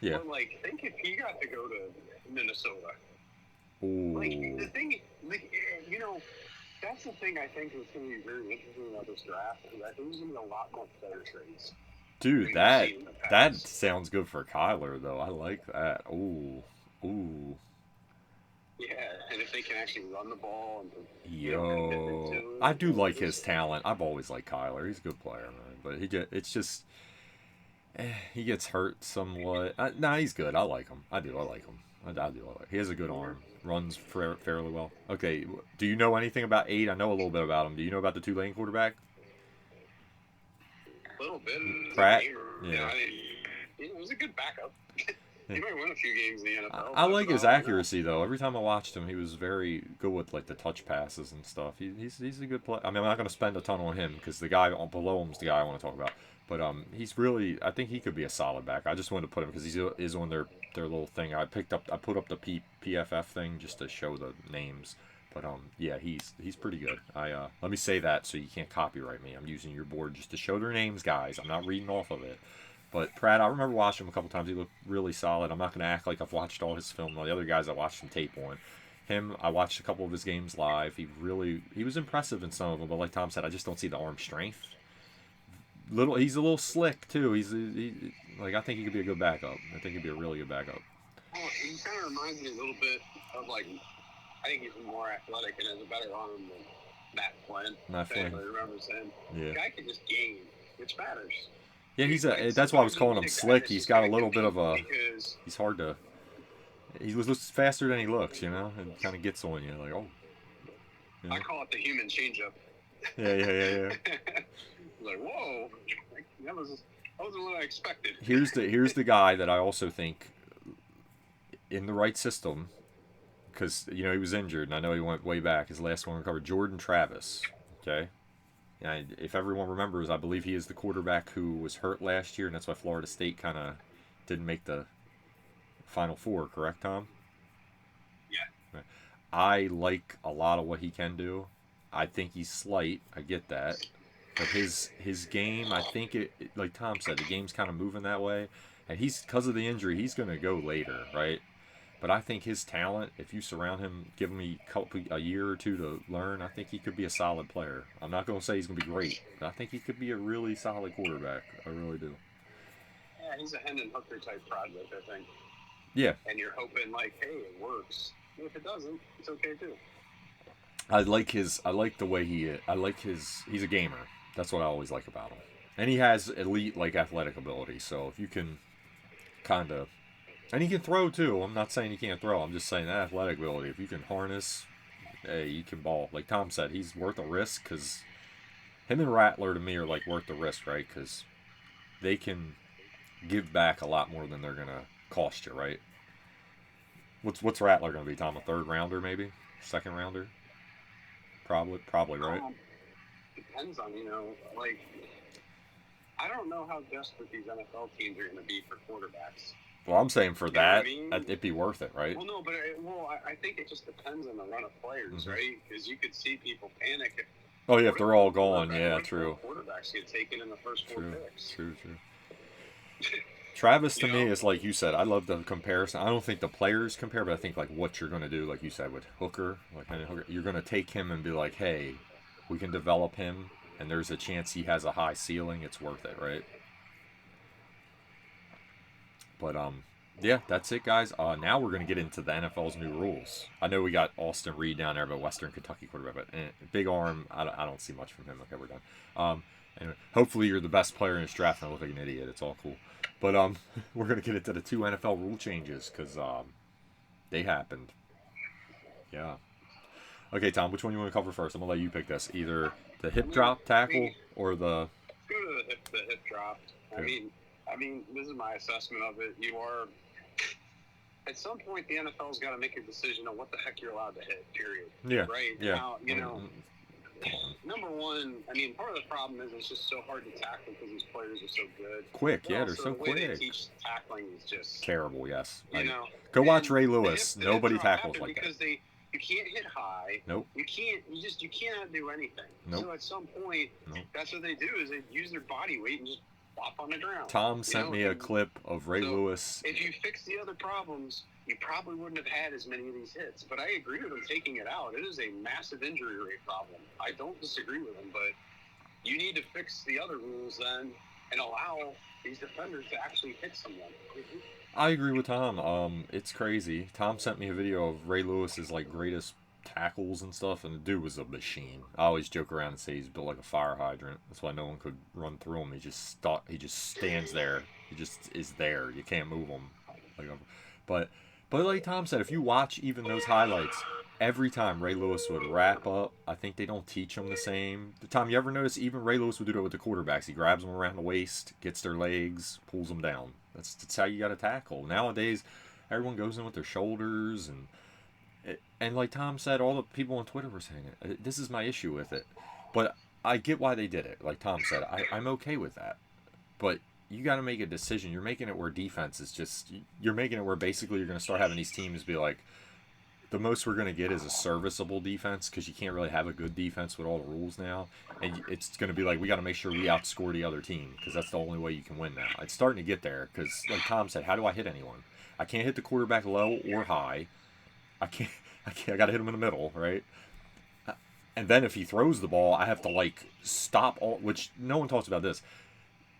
Speaker 1: Yeah.
Speaker 3: But, like, think if he got to go to Minnesota.
Speaker 1: Ooh.
Speaker 3: Like, the thing, like, that's the thing I think is going to be very interesting about this draft. Is I think there's going to be a lot more player trades.
Speaker 1: Dude, that sounds good for Kyler, though. I like that. Ooh.
Speaker 3: Yeah, and if they can actually run the ball and
Speaker 1: I do like his talent. I've always liked Kyler. He's a good player, man. But he gets hurt somewhat. He's good. I like him. I do. I like him. He has a good arm. Runs fairly well. Okay, do you know anything about 8? I know a little bit about him. Do you know about the Tulane quarterback?
Speaker 3: A little bit.
Speaker 1: Pratt?
Speaker 3: Yeah. It was a good backup. He might win a few games in the NFL.
Speaker 1: I like his accuracy, though. Every time I watched him, he was very good with like the touch passes and stuff. He's a good player. I mean, I'm not going to spend a ton on him because the guy below him is the guy I want to talk about. But he's really, I think he could be a solid back. I just wanted to put him because he is on their little thing. I put up the PFF thing just to show the names. But yeah, he's pretty good. Let me say that so you can't copyright me. I'm using your board just to show their names, guys. I'm not reading off of it. But Pratt, I remember watching him a couple times. He looked really solid. I'm not going to act like I've watched all his film. The other guys I watched some tape on. Him, I watched a couple of his games live. He was impressive in some of them. But like Tom said, I just don't see the arm strength. He's a little slick too. I think he could be a good backup. I think he'd be a really good backup.
Speaker 3: Well, he kind of reminds me a little bit of I think he's more athletic and has a better arm than Matt Flynn. Everybody remembers him.
Speaker 1: Yeah.
Speaker 3: The guy can just game, which matters.
Speaker 1: Yeah, that's why I was calling him slick. He's got a little bit of a. He's hard to. He looks faster than he looks, and kind of gets on you, like oh.
Speaker 3: I call it the human changeup.
Speaker 1: Yeah.
Speaker 3: Like whoa, that wasn't what I expected.
Speaker 1: Here's the guy that I also think, in the right system, because he was injured, and I know he went way back. His last one recovered, Jordan Travis. Okay. And if everyone remembers, I believe he is the quarterback who was hurt last year, and that's why Florida State kind of didn't make the Final Four, correct, Tom?
Speaker 3: Yeah.
Speaker 1: I like a lot of what he can do. I think he's slight. I get that. But his game, I think, like Tom said, the game's kind of moving that way. And because of the injury, he's going to go later, right? But I think his talent, if you surround him, give him a year or two to learn, I think he could be a solid player. I'm not going to say he's going to be great, but I think he could be a really solid quarterback. I really do.
Speaker 3: Yeah, he's a Hendon Hooker type project, I think.
Speaker 1: Yeah.
Speaker 3: And you're hoping, hey, it works. And if it doesn't, it's okay too.
Speaker 1: He's a gamer. That's what I always like about him. And he has elite, athletic ability. So if you can kind of... And he can throw, too. I'm not saying he can't throw. I'm just saying that athletic ability. If you can harness, hey, you can ball. Like Tom said, he's worth a risk because him and Rattler, to me, are, worth the risk, right? Because they can give back a lot more than they're going to cost you, right? What's Rattler going to be, Tom? A third rounder, maybe? Second rounder? Probably, right?
Speaker 3: Depends on, I don't know how desperate these NFL teams are going to be for quarterbacks.
Speaker 1: Well, I'm saying for that, it'd be worth it, right?
Speaker 3: Well, no, but I think it just depends on the run of players, right? Because you could see people panic.
Speaker 1: If they're all gone, yeah, true.
Speaker 3: Quarterbacks get taken in the first 4 picks.
Speaker 1: True. Travis, to me, is like you said. I love the comparison. I don't think the players compare, but I think what you're going to do, like you said, with Hooker, you're going to take him and be like, hey, we can develop him, and there's a chance he has a high ceiling. It's worth it, right? But Yeah, that's it, guys. Now we're gonna get into the NFL's new rules. I know we got Austin Reed down there, but Western Kentucky quarterback, but big arm. I don't see much from him. Okay, we're done. Anyway, hopefully you're the best player in this draft, and I look like an idiot. It's all cool. But we're gonna get into the two NFL rule changes because they happened. Yeah. Okay, Tom, which one you want to cover first? I'm gonna let you pick this. Either the hip drop tackle or the.
Speaker 3: Let's go to the hip drop.
Speaker 1: Okay.
Speaker 3: I mean, this is my assessment of it. You are at some point the NFL's got to make a decision on what the heck you're allowed to hit. Period.
Speaker 1: Yeah.
Speaker 3: Right.
Speaker 1: Yeah.
Speaker 3: Now, you know,
Speaker 1: Come on.
Speaker 3: number one, I mean, part of the problem is it's just so hard to tackle because these players are so good.
Speaker 1: Quick,
Speaker 3: But
Speaker 1: yeah, they're
Speaker 3: also,
Speaker 1: so
Speaker 3: the way they
Speaker 1: quick.
Speaker 3: teach tackling is just
Speaker 1: Terrible, yes.
Speaker 3: you know.
Speaker 1: Go watch
Speaker 3: And
Speaker 1: Ray
Speaker 3: the
Speaker 1: Lewis.
Speaker 3: hip- the hip
Speaker 1: Nobody
Speaker 3: drop
Speaker 1: tackles
Speaker 3: happened
Speaker 1: like that.
Speaker 3: because you can't hit high.
Speaker 1: Nope.
Speaker 3: You cannot do anything.
Speaker 1: Nope.
Speaker 3: So at some point,
Speaker 1: Nope.
Speaker 3: that's what they do is they use their body weight and just flop on the ground.
Speaker 1: Tom sent me a clip of Ray
Speaker 3: So,
Speaker 1: Lewis.
Speaker 3: If you fix the other problems, you probably wouldn't have had as many of these hits. But I agree with him taking it out. It is a massive injury rate problem. I don't disagree with him, but you need to fix the other rules then and allow these defenders to actually hit someone.
Speaker 1: I agree with Tom. It's crazy. Tom sent me a video of Ray Lewis's like greatest tackles and stuff, and the dude was a machine. I always joke around and say he's built like a fire hydrant. That's why no one could run through him. He just stands there. He just is there. You can't move him. But like Tom said, if you watch even those highlights, every time Ray Lewis would wrap up, I think they don't teach him the same. Tom, you ever notice even Ray Lewis would do that with the quarterbacks? He grabs them around the waist, gets their legs, pulls them down. That's how you got to tackle. Nowadays, everyone goes in with their shoulders and like Tom said, all the people on Twitter were saying it. This is my issue with it. But I get why they did it. Like Tom said, I'm okay with that. But you got to make a decision. You're making it where defense is just... You're making it where basically you're going to start having these teams be like, the most we're going to get is a serviceable defense because you can't really have a good defense with all the rules now. And it's going to be like, we got to make sure we outscore the other team because that's the only way you can win now. It's starting to get there because, like Tom said, how do I hit anyone? I can't hit the quarterback low or high. I got to hit him in the middle, right? And then if he throws the ball, I have to, like, stop all... Which no one talks about this.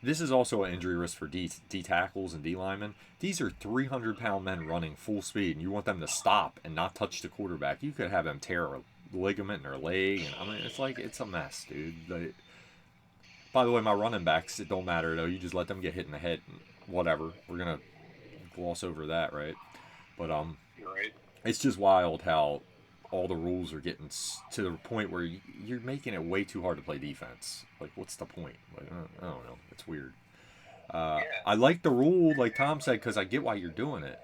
Speaker 1: This is also an injury risk for D tackles and D linemen. These are 300-pound men running full speed, and you want them to stop and not touch the quarterback. You could have them tear a ligament in their leg, and I mean, it's a mess, dude. Like, by the way, my running backs, it don't matter though. You just let them get hit in the head, and whatever. We're gonna gloss over that, right? But
Speaker 3: Right.
Speaker 1: it's just wild how all the rules are getting to the point where you're making it way too hard to play defense. Like, what's the point? Like, I don't know. It's weird. I like the rule, like Tom said, because I get why you're doing it.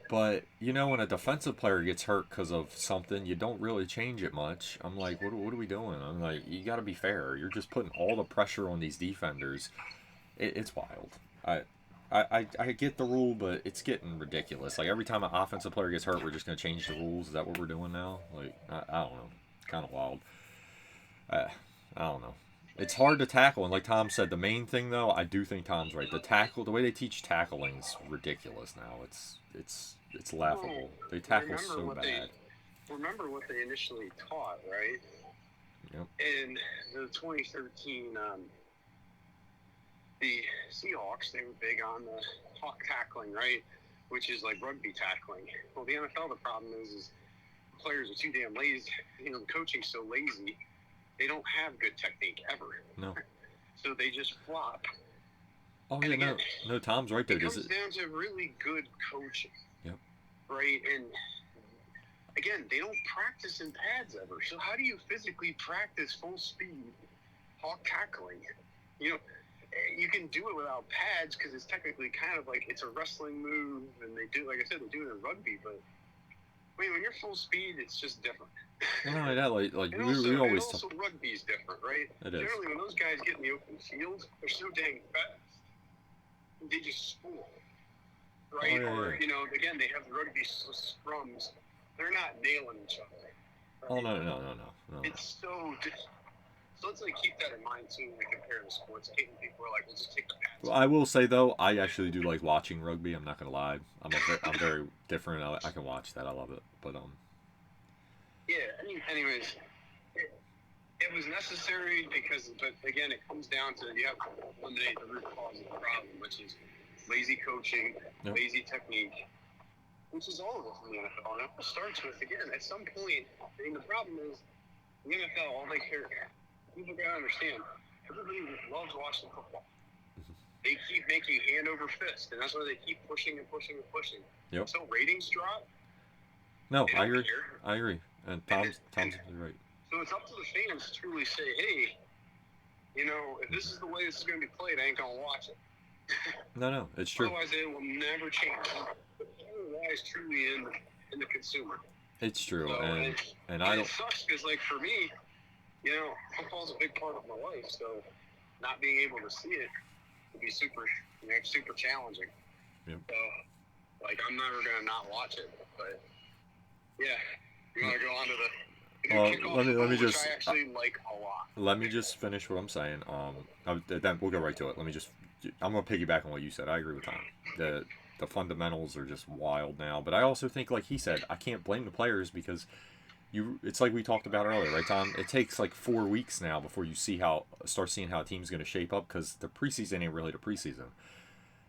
Speaker 1: But, you know, when a defensive player gets hurt because of something, you don't really change it much. I'm like, what are we doing? I'm like, you got to be fair. You're just putting all the pressure on these defenders. It's wild. I get the rule, but it's getting ridiculous. Like, every time an offensive player gets hurt, we're just going to change the rules. Is that what we're doing now? Like, I don't know. Kind of wild. I don't know. It's hard to tackle, and like Tom said, the main thing, though, I do think Tom's right. The way they teach tackling's ridiculous now. It's laughable. They tackle so bad.
Speaker 3: Remember what they initially taught, right?
Speaker 1: Yep.
Speaker 3: In the 2013, the Seahawks, they were big on the hawk tackling, right? Which is like rugby tackling. Well, the NFL, the problem is players are too damn lazy. You know, the coaching's so lazy. They don't have good technique ever.
Speaker 1: No.
Speaker 3: So they just flop.
Speaker 1: Oh, yeah,
Speaker 3: again,
Speaker 1: no, Tom's right there.
Speaker 3: It comes down to really good coaching.
Speaker 1: Yep.
Speaker 3: Right? And again, they don't practice in pads ever. So how do you physically practice full speed hawk tackling? You know, you can do it without pads because it's technically kind of like it's a wrestling move, and they do, like I said, they do it in rugby. But I mean, when you're full speed, it's just different.
Speaker 1: Well, not only that, like
Speaker 3: And
Speaker 1: we always
Speaker 3: also rugby is different, right?
Speaker 1: It is.
Speaker 3: Generally, when those guys get in the open field, they're so dang fast. They just spool, right?
Speaker 1: Oh, yeah,
Speaker 3: or,
Speaker 1: yeah.
Speaker 3: you know, again, they have the rugby scrums. They're not nailing each other. Right?
Speaker 1: Oh, no.
Speaker 3: It's so let's like keep that in mind too when we compare the sports. I hate when people are like, "We'll just take the pads."
Speaker 1: Well, I will say though, I actually do like watching rugby. I'm not gonna lie. I'm very different. I can watch that. I love it. But
Speaker 3: Yeah. Anyways, it was necessary because, but again, it comes down to you have to eliminate the root cause of the problem, which is lazy coaching,
Speaker 1: Yep.
Speaker 3: lazy technique, which is all of it in the NFL. And it all starts with, again, at some point, and the problem is, the NFL, all they care, people got to understand, everybody loves watching football. They keep making hand over fist, and that's why they keep pushing and pushing and pushing.
Speaker 1: Yep.
Speaker 3: So ratings drop.
Speaker 1: No,
Speaker 3: They
Speaker 1: I
Speaker 3: don't
Speaker 1: agree.
Speaker 3: care.
Speaker 1: I agree. And Tom's right.
Speaker 3: So it's up to the fans to truly say, hey, you know, if this is the way this is going to be played, I ain't going to watch it.
Speaker 1: No, it's true.
Speaker 3: Otherwise, it will never change. The power lies truly in the consumer.
Speaker 1: It's true.
Speaker 3: So,
Speaker 1: And I
Speaker 3: it
Speaker 1: don't.
Speaker 3: sucks because, like, for me, you know, football's a big part of my life, so not being able to see it would be super challenging.
Speaker 1: Yep.
Speaker 3: So, like, I'm never going to not watch it. But, yeah, you want to go on to the kickoff,
Speaker 1: let me
Speaker 3: which
Speaker 1: just
Speaker 3: I actually like a lot.
Speaker 1: let me just finish what I'm saying. Then we'll go right to it. I'm gonna piggyback on what you said. I agree with Tom. The fundamentals are just wild now. But I also think, like he said, I can't blame the players because it's like we talked about earlier, right, Tom? It takes like 4 weeks now before you start seeing how a team's gonna shape up because the preseason ain't really the preseason.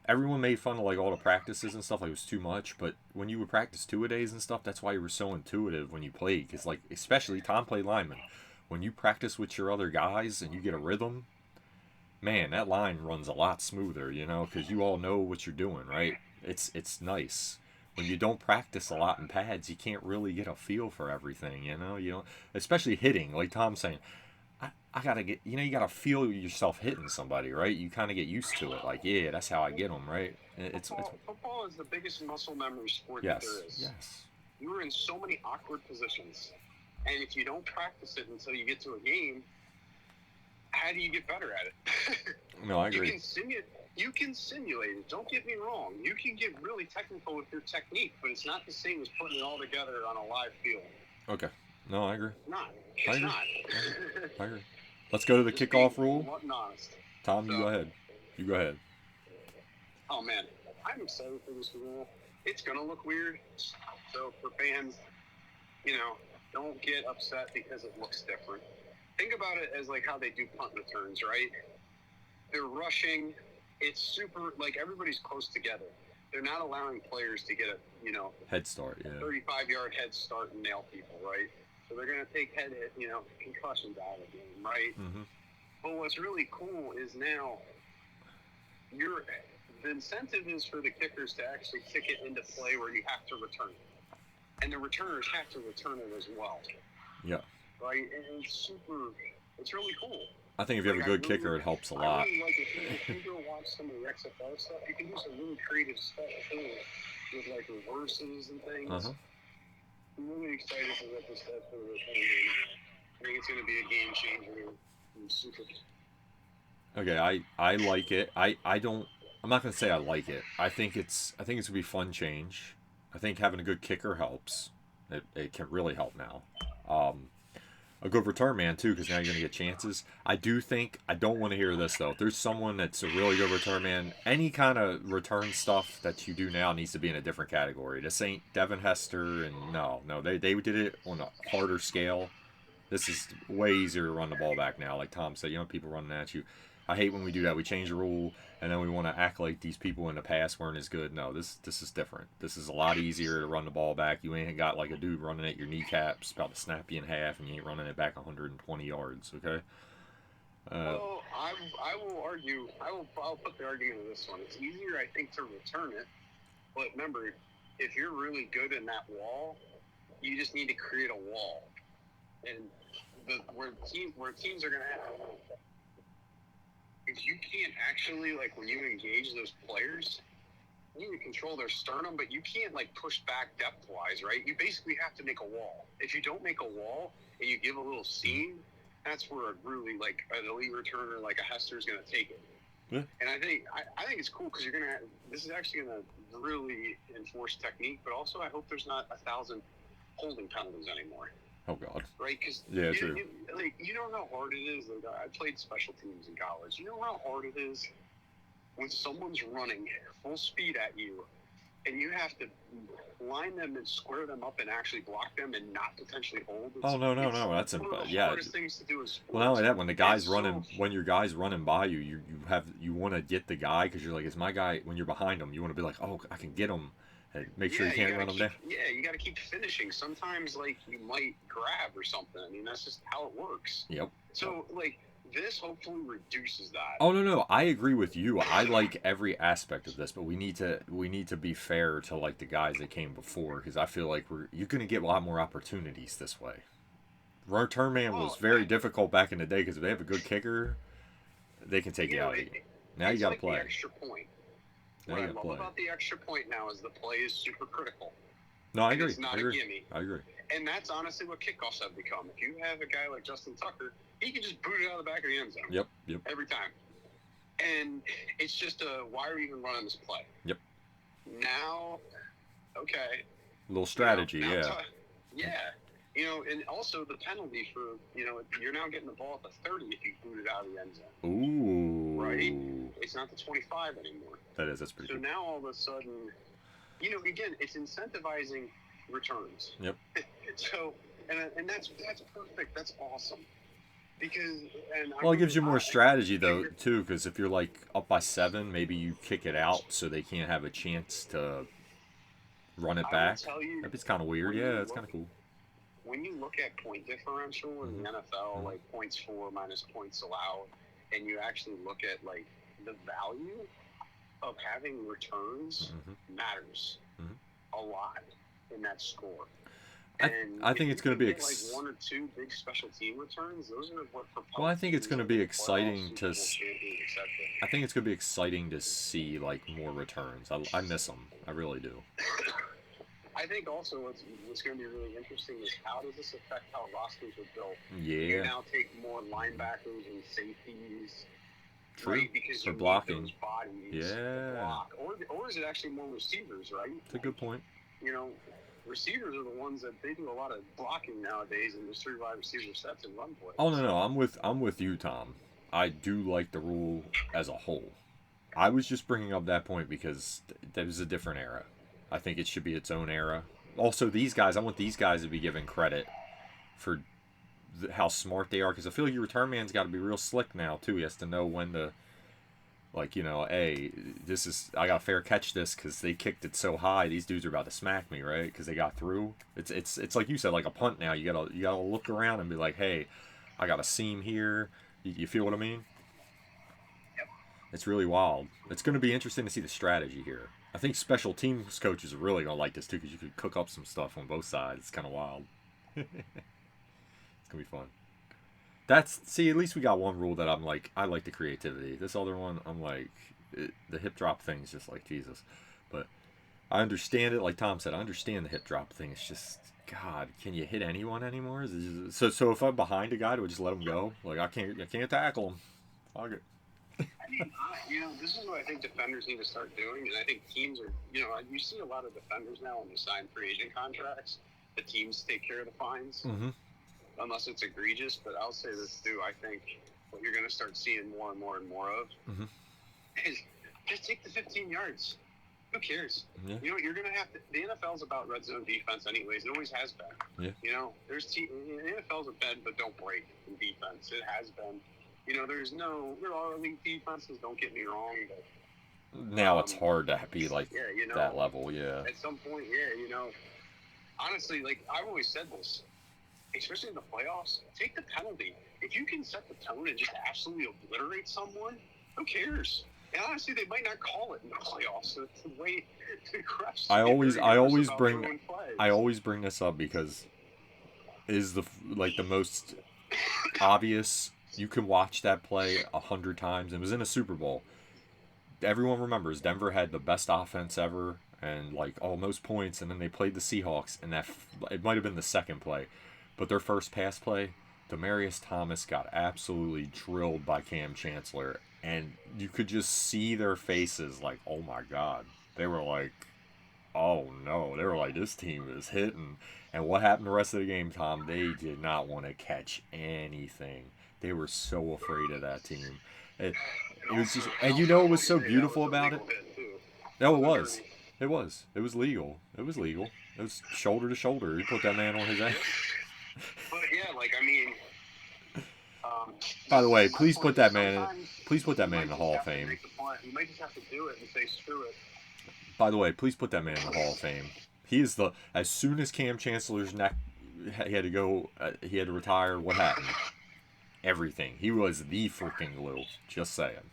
Speaker 1: Everyone made fun of like all the practices and stuff, like it was too much. But when you would practice 2-a-days and stuff, that's why you were so intuitive when you played. Because like, especially Tom played lineman. When you practice with your other guys and you get a rhythm, man, that line runs a lot smoother. You know, because you all know what you're doing, right? It's nice. When you don't practice a lot in pads, you can't really get a feel for everything. You know, especially hitting, like Tom's saying. I gotta get, you gotta feel yourself hitting somebody, right? You kind of get used to it. Like, yeah, that's how I get them, right?
Speaker 3: Football is the biggest muscle memory sport
Speaker 1: yes,
Speaker 3: that there is.
Speaker 1: yes.
Speaker 3: You are in so many awkward positions, and if you don't practice it until you get to a game, how do you get better at it?
Speaker 1: No, I agree.
Speaker 3: You can simulate it. Don't get me wrong. You can get really technical with your technique, but it's not the same as putting it all together on a live field.
Speaker 1: Okay. No, I agree.
Speaker 3: It's not.
Speaker 1: I agree. Let's go to the kickoff rule. Tom,
Speaker 3: So,
Speaker 1: you go ahead.
Speaker 3: Oh, man. I'm excited for this rule. It's going to look weird. So, for fans, don't get upset because it looks different. Think about it as, like, how they do punt returns, right? They're rushing. It's super, like, everybody's close together. They're not allowing players to get a,
Speaker 1: head start, yeah.
Speaker 3: 35-yard head start and nail people, right? So they're going to take concussions out of the game, right?
Speaker 1: Mm-hmm.
Speaker 3: But what's really cool is now the incentive is for the kickers to actually kick it into play where you have to return it. And the returners have to return it as well.
Speaker 2: Yeah.
Speaker 3: Right? And it's really cool.
Speaker 1: I think if you have a good kicker, it helps a lot.
Speaker 3: I really like it. If you go watch some of the XFL stuff, you can do some really creative stuff too, with like reverses and things.
Speaker 1: Uh-huh.
Speaker 3: I'm really excited for what this does for the return game. I think it's going to be a game changer.
Speaker 1: Okay, I like it. I'm not gonna say I like it. I think it's gonna be a fun change. I think having a good kicker helps. It can really help now. A good return man too, because now you're gonna get chances. I don't want to hear this though. If there's someone that's a really good return man, any kind of return stuff that you do now needs to be in a different category. This ain't Devin Hester, and no, they did it on a harder scale. This is way easier to run the ball back now. Like Tom said, people running at you. I hate when we do that. We change the rule, and then we want to act like these people in the past weren't as good. No, this is different. This is a lot easier to run the ball back. You ain't got like a dude running at your kneecaps about to snap you in half, and you ain't running it back 120 yards. Okay.
Speaker 3: Well, I will argue. I'll put the argument in this one. It's easier, I think, to return it. But remember, if you're really good in that wall, you just need to create a wall. And where teams are going to have, if you can't actually, like, when you engage those players, you need to control their sternum, but you can't, like, push back depth-wise, right? You basically have to make a wall. If you don't make a wall and you give a little seam, that's where really, like, an elite returner like a Hester is going to take it.
Speaker 1: Yeah.
Speaker 3: And I think it's cool because this is actually going to really enforce technique, but also I hope there's not 1,000 holding penalties anymore.
Speaker 1: Oh God.
Speaker 3: Right? Because
Speaker 1: true.
Speaker 3: You know how hard it is. Like, I played special teams in college. You know how hard it is when someone's running full speed at you, and you have to line them and square them up and actually block them and not potentially hold.
Speaker 1: Oh no, that's
Speaker 3: one of the
Speaker 1: yeah.
Speaker 3: hardest things to do in sports.
Speaker 1: Well, not only that, when the guy's
Speaker 3: And
Speaker 1: running, when your guy's running by you, you want to get the guy because you're like, is my guy? When you're behind him, you want to be like, oh, I can get him, and make sure you can't run him down.
Speaker 3: Yeah, you got to keep finishing. Sometimes like you might grab or something. I mean, that's just how it works.
Speaker 1: Yep.
Speaker 3: So like this hopefully reduces that.
Speaker 1: Oh no, I agree with you. I like every aspect of this, but we need to be fair to like the guys that came before because I feel like you're gonna get a lot more opportunities this way. Return man was very difficult back in the day because if they have a good kicker, they can take you out of you. Now you got to
Speaker 3: like
Speaker 1: play.
Speaker 3: The extra point.
Speaker 1: Now
Speaker 3: What
Speaker 1: you
Speaker 3: I
Speaker 1: got to
Speaker 3: love
Speaker 1: play.
Speaker 3: about the extra point now is the play is super critical.
Speaker 1: No, I agree.
Speaker 3: It's not
Speaker 1: I
Speaker 3: a
Speaker 1: agree.
Speaker 3: gimme.
Speaker 1: I agree.
Speaker 3: And that's honestly what kickoffs have become. If you have a guy like Justin Tucker, he can just boot it out of the back of the end zone.
Speaker 1: Yep.
Speaker 3: Every time. And it's just why are we even running this play?
Speaker 1: Yep.
Speaker 3: Now, okay.
Speaker 1: A little strategy,
Speaker 3: Now,
Speaker 1: yeah.
Speaker 3: Yeah. You know, and also the penalty for, you're now getting the ball at the 30 if you boot it out of the end zone.
Speaker 1: Ooh.
Speaker 3: Right? It's not the 25 anymore.
Speaker 1: That's pretty
Speaker 3: So
Speaker 1: good.
Speaker 3: now all of a sudden, again, it's incentivizing returns.
Speaker 1: Yep.
Speaker 3: So, and that's perfect. That's awesome. Because,
Speaker 1: Well, it gives you more strategy though too, because if you're like up by 7, maybe you kick it out so they can't have a chance to run it back. It's kind of weird. Yeah, it's kind of cool.
Speaker 3: When you look at point differential in the NFL, like points for minus points allowed, and you actually look at like the value of having returns matters a lot in that score. And
Speaker 1: I think it's going to be
Speaker 3: like 1 or 2 big special team returns. Those are what propels.
Speaker 1: Well, I think it's going to be exciting to.
Speaker 3: I
Speaker 1: think it's going to be exciting to see like more returns. I miss them. I really do.
Speaker 3: I think also what's going to be really interesting is how does this affect how rosters are built?
Speaker 1: Yeah.
Speaker 3: You now take more linebackers and safeties.
Speaker 1: True.
Speaker 3: Right? Because
Speaker 1: for
Speaker 3: you
Speaker 1: blocking.
Speaker 3: need those bodies
Speaker 1: to
Speaker 3: block. Or is it actually more receivers, right?
Speaker 1: It's a good point.
Speaker 3: Receivers are the ones that they do a lot of blocking nowadays, and there's 3 wide receiver sets and run plays.
Speaker 1: Oh no, I'm with you, Tom. I do like the rule as a whole. I was just bringing up that point because there was a different era. I think it should be its own era. Also, these guys, I want these guys to be given credit for how smart they are, because I feel like your return man's got to be real slick now too. He has to know when to, like, hey, I got to fair catch this because they kicked it so high. These dudes are about to smack me, right? Because they got through. It's like you said, like a punt now. You gotta look around and be like, hey, I got a seam here. You feel what I mean?
Speaker 3: Yep.
Speaker 1: It's really wild. It's going to be interesting to see the strategy here. I think special teams coaches are really going to like this too, because you could cook up some stuff on both sides. It's kind of wild. It's going to be fun. At least we got one rule that I'm like, I like the creativity. This other one, I'm like, the hip drop thing is just like, Jesus. But I understand it. Like Tom said, I understand the hip drop thing. It's just, God, can you hit anyone anymore? So if I'm behind a guy, do I just let him go? Like, I can't tackle him. Fuck it.
Speaker 3: I mean, this is what I think defenders need to start doing, and I think teams are, you see a lot of defenders now when they sign free agent contracts, the teams take care of the fines, unless it's egregious, but I'll say this too, I think what you're going to start seeing more and more and more of is just take the 15 yards. Who cares?
Speaker 1: Yeah.
Speaker 3: You're going to have to, the NFL's about red zone defense anyways, it always has been.
Speaker 1: Yeah.
Speaker 3: The NFL's a bend but don't break in defense, it has been. There are elite defenses, don't get me wrong, but
Speaker 1: now it's hard to be like that level,
Speaker 3: At some point, honestly, like I've always said this, especially in the playoffs, take the penalty. If you can set the tone and just absolutely obliterate someone, who cares? And honestly, they might not call it in the playoffs. So it's the way the refs. I
Speaker 1: always bring this up because it is the most obvious. You can watch that play 100 times. It was in a Super Bowl. Everyone remembers Denver had the best offense ever and most points, and then they played the Seahawks, and it might have been the second play, but their first pass play, Demaryius Thomas got absolutely drilled by Cam Chancellor, and you could just see their faces like, oh my God. They were like, oh no. They were like, this team is hitting. And what happened the rest of the game, Tom? They did not want to catch anything. They were so afraid of that team. It was just, and it was so beautiful about it. No, it was. It was. It was legal. It was legal. It was shoulder to shoulder. He put that man on his ass.
Speaker 3: But yeah, like I mean,
Speaker 1: By the way,
Speaker 3: my
Speaker 1: please
Speaker 3: point
Speaker 1: put
Speaker 3: is
Speaker 1: that man.
Speaker 3: sometimes
Speaker 1: Please put that
Speaker 3: you
Speaker 1: man in
Speaker 3: might
Speaker 1: the
Speaker 3: just
Speaker 1: Hall of
Speaker 3: have to
Speaker 1: Fame.
Speaker 3: make the punt. You might just have to do it and say screw it.
Speaker 1: By the way, please put that man in the Hall of Fame. He is the. As soon as Cam Chancellor's neck, he had to go. He had to retire. What happened? Everything. He was the freaking glue. Just saying.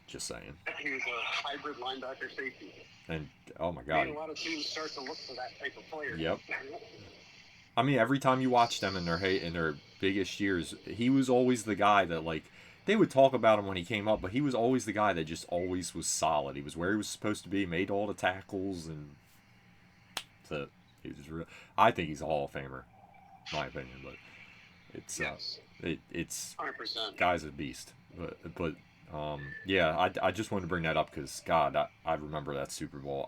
Speaker 1: Just saying.
Speaker 3: He was a hybrid linebacker safety.
Speaker 1: And oh my
Speaker 3: Made
Speaker 1: God.
Speaker 3: a lot of teams start to look for that type of player.
Speaker 1: Yep. I mean, every time you watch them in their biggest years, he was always the guy that like they would talk about him when he came up, but he was always the guy that just always was solid. He was where he was supposed to be, made all the tackles, and so he was real. I think he's a Hall of Famer, my opinion, but it's
Speaker 3: Yes.
Speaker 1: it's
Speaker 3: 100%.
Speaker 1: guy's a beast. But yeah, I just wanted to bring that up because God, I remember that Super Bowl.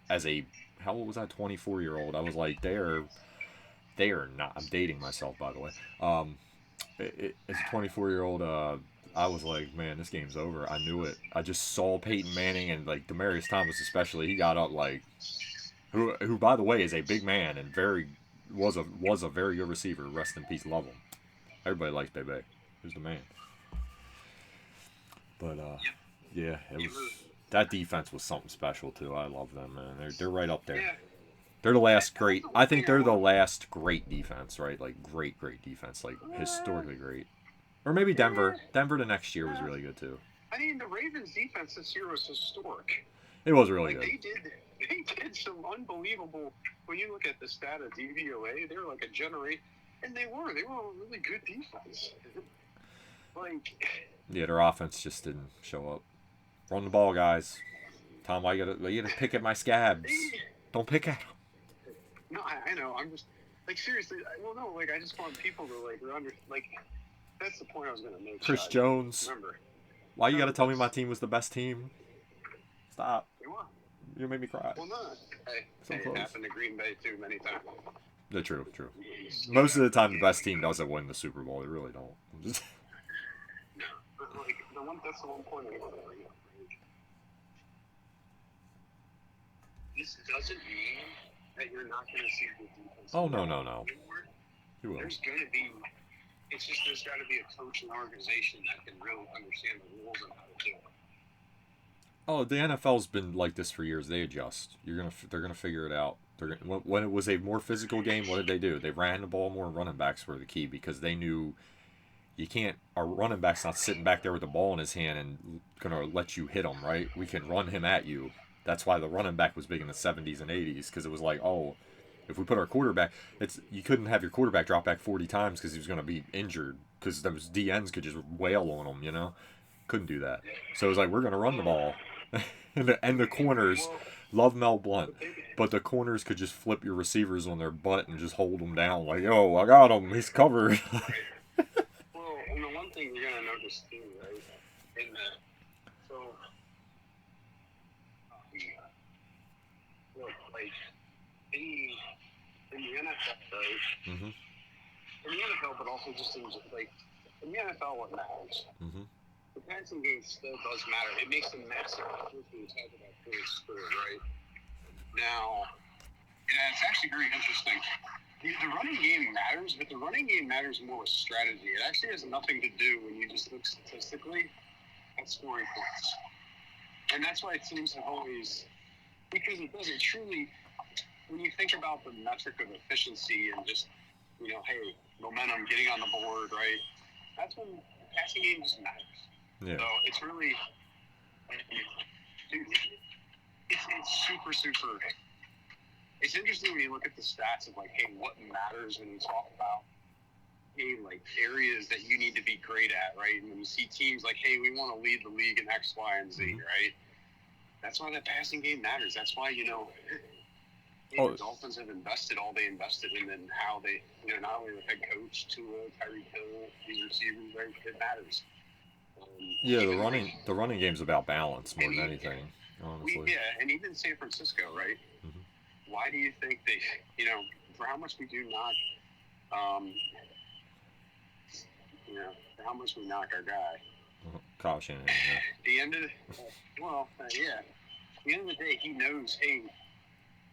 Speaker 1: As a how old was I? 24-year-old. I was like, they are not. I'm dating myself, by the way. As a 24-year-old, I was like, man, this game's over. I knew it. I just saw Peyton Manning and like Demaryius Thomas, especially. He got up like, who by the way is a big man and was a very good receiver. Rest in peace, love him. Everybody likes Bebe. Who's the man? But yeah, it was that defense was something special too. I love them, man. They're right up there.
Speaker 3: Yeah.
Speaker 1: They're the last great. I think they're the last great defense, right? Like great defense, like historically great. Or maybe Denver. Denver the next year was really good too.
Speaker 3: I mean, the Ravens' defense this year was historic.
Speaker 1: It was really
Speaker 3: Like
Speaker 1: good.
Speaker 3: they did some unbelievable. When you look at the stat of DVOA, they were like a generate, and they were a really good defense. Like,
Speaker 1: Yeah, their offense just didn't show up. Run the ball, guys. Tom, why you gotta pick at my scabs? Don't pick at them.
Speaker 3: no, I know. I'm just like seriously. Like I just want people to like. That's the point I was gonna make.
Speaker 1: Chris
Speaker 3: Shad.
Speaker 1: Jones.
Speaker 3: Remember,
Speaker 1: Why you gotta tell me my team was the best team? Stop.
Speaker 3: they won.
Speaker 1: You made me cry.
Speaker 3: Well, no. Hey,
Speaker 1: So
Speaker 3: it
Speaker 1: close.
Speaker 3: happened to Green Bay too many times.
Speaker 1: Yeah, true. Most of the time, the best team doesn't win the Super Bowl. They really don't. Just-
Speaker 3: But like that's the one point I want to bring up. This doesn't mean that you're not going to see the defense.
Speaker 1: Oh, no. You will.
Speaker 3: There's going to be. It's just there's got to be a coach and organization that can really understand the rules and how to do it.
Speaker 1: Oh, the NFL's been like this for years. They adjust. They're gonna figure it out. When it was a more physical game, what did they do? They ran the ball more. Running backs were the key because they knew you can't. Our running back's not sitting back there with the ball in his hand and gonna let you hit him, right? We can run him at you. That's why the running back was big in the 70s and 80s because it was like, oh, if we put our quarterback, you couldn't have your quarterback drop back 40 times because he was gonna be injured because those DNs could just wail on him, you know. Couldn't do that. So it was like we're gonna run the ball. and the corners, love Mel Blunt, but the corners could just flip your receivers on their butt and just hold them down. Like, yo, I got him. He's covered.
Speaker 3: Well, and the one thing you're going to notice too, right? In that, so, look, like, in the NFL, right?
Speaker 1: Mm-hmm.
Speaker 3: In the NFL, but also just in the NFL, what matters?
Speaker 1: Mm-hmm.
Speaker 3: The passing game still does matter. It makes a massive difference when you talk about points scored, right? Now, and it's actually very interesting. The running game matters, but the running game matters more with strategy. It actually has nothing to do when you just look statistically at scoring points. And that's why it seems to always, because it doesn't truly, when you think about the metric of efficiency and just, hey, momentum, getting on the board, right? That's when the passing game just matters.
Speaker 1: Yeah.
Speaker 3: So it's really, it's super, super. It's interesting when you look at the stats of like, hey, what matters when you talk about, hey, like areas that you need to be great at, right? And when you see teams like, hey, we want to lead the league in X, Y, and Z, right? That's why that passing game matters. That's why, the Dolphins have invested all they invested in and how they, not only the head coach, Tua, Tyreek Hill, these receivers, right? It matters.
Speaker 1: Yeah, the running game's about balance more than anything, honestly.
Speaker 3: And even San Francisco, right?
Speaker 1: Mm-hmm.
Speaker 3: Why do you think they, for how much we do knock, for how much we knock our guy?
Speaker 1: Kyle Shanahan. Yeah.
Speaker 3: The end of the, the end of the day, he knows, hey,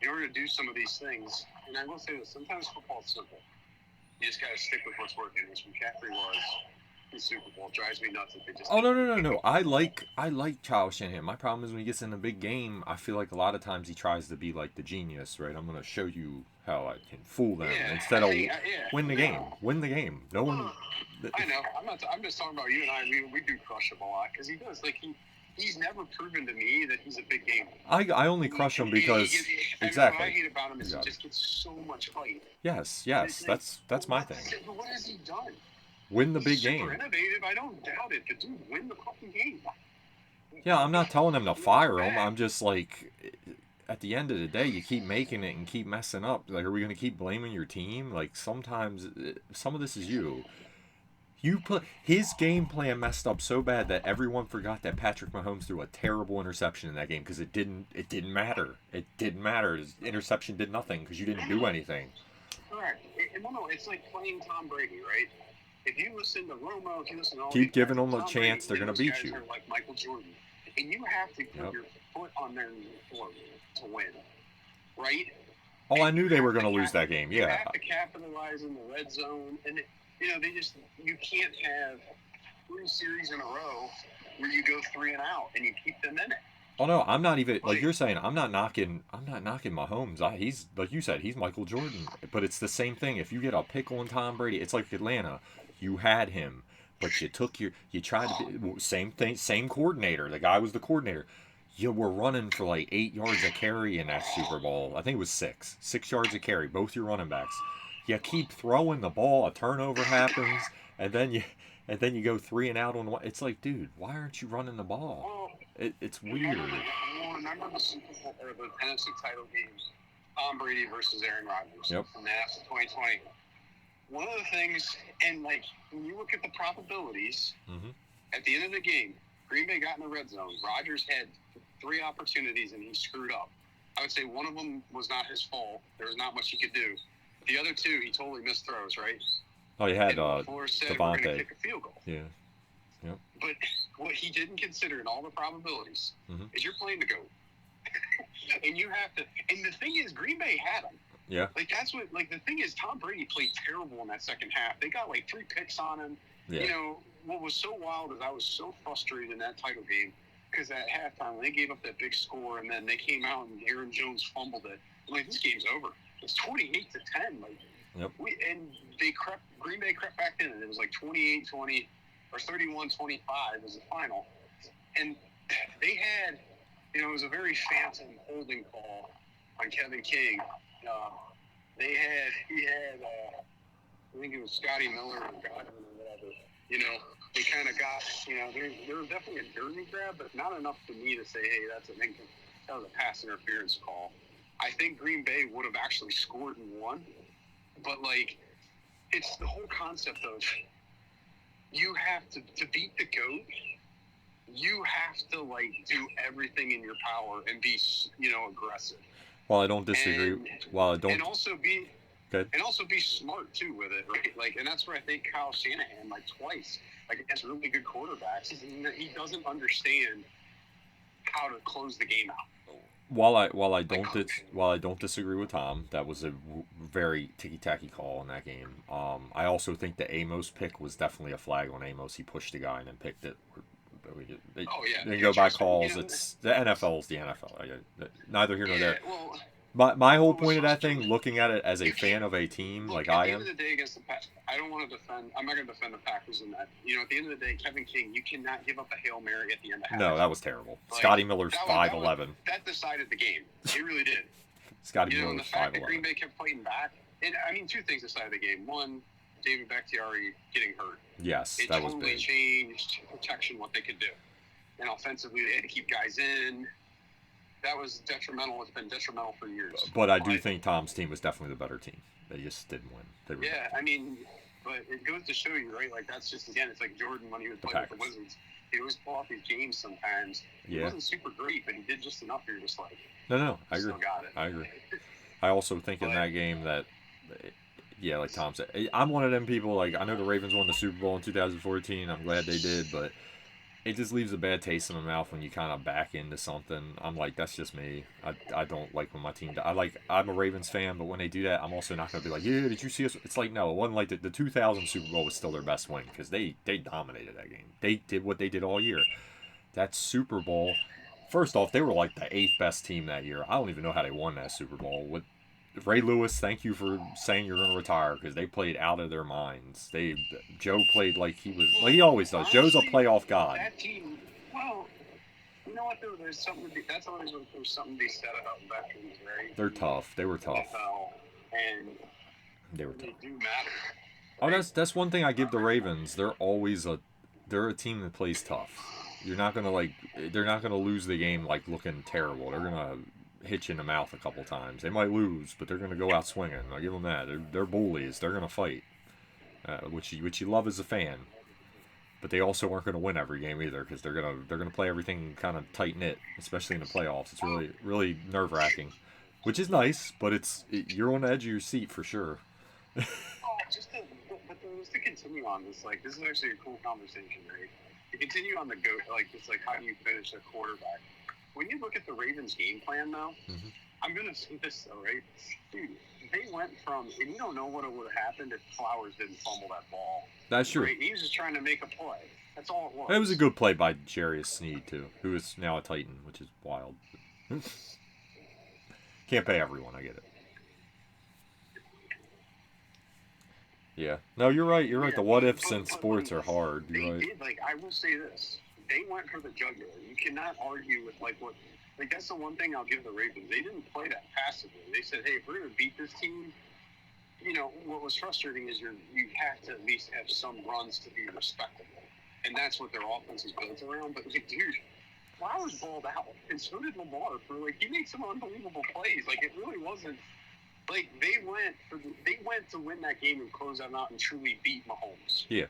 Speaker 3: in order to do some of these things, and I will say this, sometimes football's simple. You just got to stick with what's working, which McCaffrey was in Super Bowl. It drives me nuts if they just...
Speaker 1: Oh, no. I like Kyle Shanahan. My problem is when he gets in a big game, I feel like a lot of times he tries to be like the genius, right? I'm going to show you how I can fool them instead of win the game. Win the game. No one...
Speaker 3: I know. I'm just talking about you and I. We do crush him a lot because he does. Like, he's never proven to me that he's a big gamer.
Speaker 1: I only crush him because... Exactly.
Speaker 3: What I hate about him is he just gets so much fight.
Speaker 1: Yes. That's my thing.
Speaker 3: What has he done?
Speaker 1: Win the big
Speaker 3: He's
Speaker 1: game.
Speaker 3: Super innovative. I don't doubt it. But dude, win the fucking game.
Speaker 1: Yeah, I'm not telling him to fire him. I'm just like, at the end of the day, you keep making it and keep messing up. Like, are we going to keep blaming your team? Like, sometimes, some of this is you. You put his game plan messed up so bad that everyone forgot that Patrick Mahomes threw a terrible interception in that game because it didn't matter. It didn't matter. His interception did nothing because you didn't do anything.
Speaker 3: Correct. No, it's like playing Tom Brady, right? If you listen to Romo, if you listen to all
Speaker 1: keep
Speaker 3: these
Speaker 1: giving
Speaker 3: guys,
Speaker 1: them a
Speaker 3: Tom
Speaker 1: chance,
Speaker 3: Brady,
Speaker 1: they're going to beat
Speaker 3: guys
Speaker 1: you.
Speaker 3: are like Michael Jordan, and you have to put your foot on their throat to win, right?
Speaker 1: Oh, I knew they were going to lose that game.
Speaker 3: You
Speaker 1: Yeah.
Speaker 3: have to capitalize in the red zone, and you can't have 3 series in a row where you go 3 and out and you keep them in it.
Speaker 1: Oh no, I'm not even like you're saying. I'm not knocking Mahomes. He's like you said, he's Michael Jordan. But it's the same thing. If you get a pick on Tom Brady, it's like Atlanta. You had him, but you tried to be same thing, same coordinator. The guy was the coordinator. You were running for like 8 yards a carry in that Super Bowl. I think it was 6 yards a carry. Both your running backs. You keep throwing the ball. A turnover happens, and then you go 3 and out on one. It's like, dude, why aren't you running the ball? It's weird.
Speaker 3: Remember the Super Bowl or the NFC title games, Tom Brady versus Aaron Rodgers.
Speaker 1: Yep.
Speaker 3: From the NFC 2020. One of the things, and like when you look at the probabilities, at the end of the game, Green Bay got in the red zone. Rodgers had 3 opportunities and he screwed up. I would say one of them was not his fault. There was not much he could do. The other 2, he totally missed throws, right?
Speaker 1: Oh, you had
Speaker 3: Devontae. We're going to kick a field goal.
Speaker 1: Yeah. Yep.
Speaker 3: But what he didn't consider in all the probabilities is you're playing the GOAT. And you have to. And the thing is, Green Bay had him.
Speaker 1: Yeah.
Speaker 3: Like, that's what. Like, the thing is, Tom Brady played terrible in that second half. They got like 3 picks on him.
Speaker 1: Yeah.
Speaker 3: You know, what was so wild is I was so frustrated in that title game because at halftime, when they gave up that big score and then they came out and Aaron Jones fumbled it, I'm like, this game's over. It's 28-10. Like,
Speaker 1: yep.
Speaker 3: Green Bay crept back in, and it was like 28-20 or 31-25 was the final. And they had, it was a very phantom holding call on Kevin King. He had, I think it was Scotty Miller or Godwin or whatever. They kind of got, there was definitely a jersey grab, but not enough for me to say, hey, that was a pass interference call. I think Green Bay would have actually scored and won, but like, it's the whole concept of you have to beat the GOAT. You have to like do everything in your power and be, aggressive.
Speaker 1: While I don't disagree,
Speaker 3: and also be
Speaker 1: good.
Speaker 3: And also be smart too with it, right? Like, and that's where I think Kyle Shanahan, like twice, like against really good quarterbacks, he doesn't understand how to close the game out.
Speaker 1: While I don't disagree with Tom, that was a very ticky-tacky call in that game. I also think the Amos pick was definitely a flag on Amos. He pushed the guy and then picked it. They go by calls. It's the NFL is the NFL. Neither here nor there.
Speaker 3: Well,
Speaker 1: my whole point of that thing, looking at it as a fan of a team like I am.
Speaker 3: At the end of the day, against the Packers, I don't want to defend. I'm not going to defend the Packers in that. At the end of the day, Kevin King, you cannot give up a Hail Mary at the end of half.
Speaker 1: No, that was terrible. Like, Scotty Miller's 5'11".
Speaker 3: That decided the game. It really did.
Speaker 1: Scotty Miller's 5'11".
Speaker 3: The fact that Green Bay kept fighting back, and I mean, 2 things decided the game. One, David Bakhtiari getting hurt.
Speaker 1: Yes,
Speaker 3: that was big. It totally changed protection, what they could do. And offensively, they had to keep guys in. That was detrimental. It's been detrimental for years.
Speaker 1: But I do think Tom's team was definitely the better team. They just didn't win.
Speaker 3: I mean, but it goes to show you, right? Like, that's just, again, it's like Jordan when he was playing with the Wizards. He always pull off these games sometimes. Yeah. He wasn't super great, but he did just enough. You're just like,
Speaker 1: no, I agree.
Speaker 3: Still got it.
Speaker 1: I agree. I also think in that game that, yeah, like Tom said, I'm one of them people, like, I know the Ravens won the Super Bowl in 2014. I'm glad they did, but it just leaves a bad taste in my mouth when you kind of back into something. I'm like, that's just me. I don't like when my team. I'm a Ravens fan, but when they do that, I'm also not gonna be like, yeah, did you see us? It's like, no, it wasn't like the 2000 Super Bowl was still their best win because they dominated that game. They did what they did all year. That Super Bowl, first off, they were like the 8th best team that year. I don't even know how they won that Super Bowl. With Ray Lewis, thank you for saying you're going to retire because they played out of their minds. Joe played like he always does.
Speaker 3: Honestly,
Speaker 1: Joe's a playoff god.
Speaker 3: That team, well, you know what though? There's something to be. That's always there's something to be said about veterans, right?
Speaker 1: They're tough. They were tough.
Speaker 3: And
Speaker 1: They were tough.
Speaker 3: they do matter.
Speaker 1: Oh, that's one thing I give the Ravens. They're a team that plays tough. They're not gonna lose the game like looking terrible. They're gonna hit you in the mouth a couple times. They might lose, but they're gonna go out swinging. I give them that. They're bullies. They're gonna fight, which you love as a fan. But they also aren't gonna win every game either because they're gonna play everything kind of tight knit, especially in the playoffs. It's really nerve wracking, which is nice, but you're on the edge of your seat for sure.
Speaker 3: But to continue on this, like this is actually a cool conversation, right? To continue on the go, like it's like how do you finish a quarterback? When you look at the Ravens' game plan, though, I'm gonna say this though, right? Dude, they went from, and you don't know what would have happened if Flowers didn't fumble that ball.
Speaker 1: That's true.
Speaker 3: Right? He was just trying to make a play. That's all it was.
Speaker 1: It was a good play by Jarius Sneed too, who is now a Titan, which is wild. Can't pay everyone. I get it. Yeah. No, you're right. You're right. The what ifs in sports are hard. You're right.
Speaker 3: Like I will say this, they went for the jugular. You cannot argue with like what. Like that's the one thing I'll give the Ravens. They didn't play that passively. They said, "Hey, if we're going to beat this team, you know what was frustrating is you have to at least have some runs to be respectable, and that's what their offense is built around." But like, dude, Flowers balled out, and so did Lamar. He made some unbelievable plays. Like it really wasn't. Like they went to win that game and close them out and truly beat Mahomes.
Speaker 1: Yeah.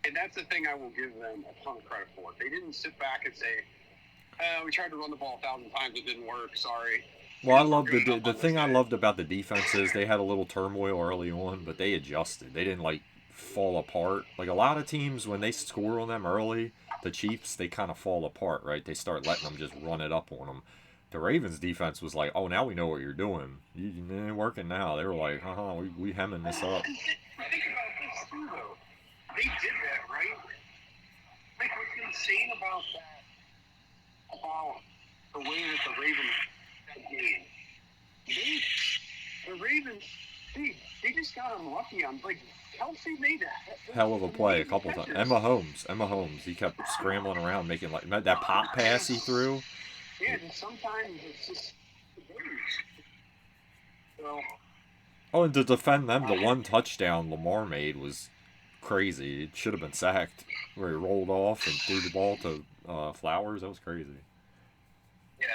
Speaker 3: And that's the thing I will give them a ton of credit for. They didn't sit back and say, we tried to run the ball 1,000 times, it didn't work, sorry.
Speaker 1: Well, I love the thing I loved about the defense is they had a little turmoil early on, but they adjusted. They didn't fall apart. Like a lot of teams, when they score on them early, the Chiefs, they kind of fall apart, right? They start letting them just run it up on them. The Ravens defense was like, oh, now we know what you're doing. It ain't working now. They were like, we hemming this up.
Speaker 3: Think about this too, though. They did that, right? Like what's insane about that, about the way that the Ravens that game, the Ravens, they just got unlucky on Kelsey made a
Speaker 1: hell of a play a couple times. Emma Holmes, he kept scrambling around, making that pop pass he threw.
Speaker 3: Yeah, and sometimes it's just so.
Speaker 1: Oh, and to defend them, the one touchdown Lamar made was crazy. It should have been sacked, where he rolled off and threw the ball to Flowers. That was crazy.
Speaker 3: Yeah,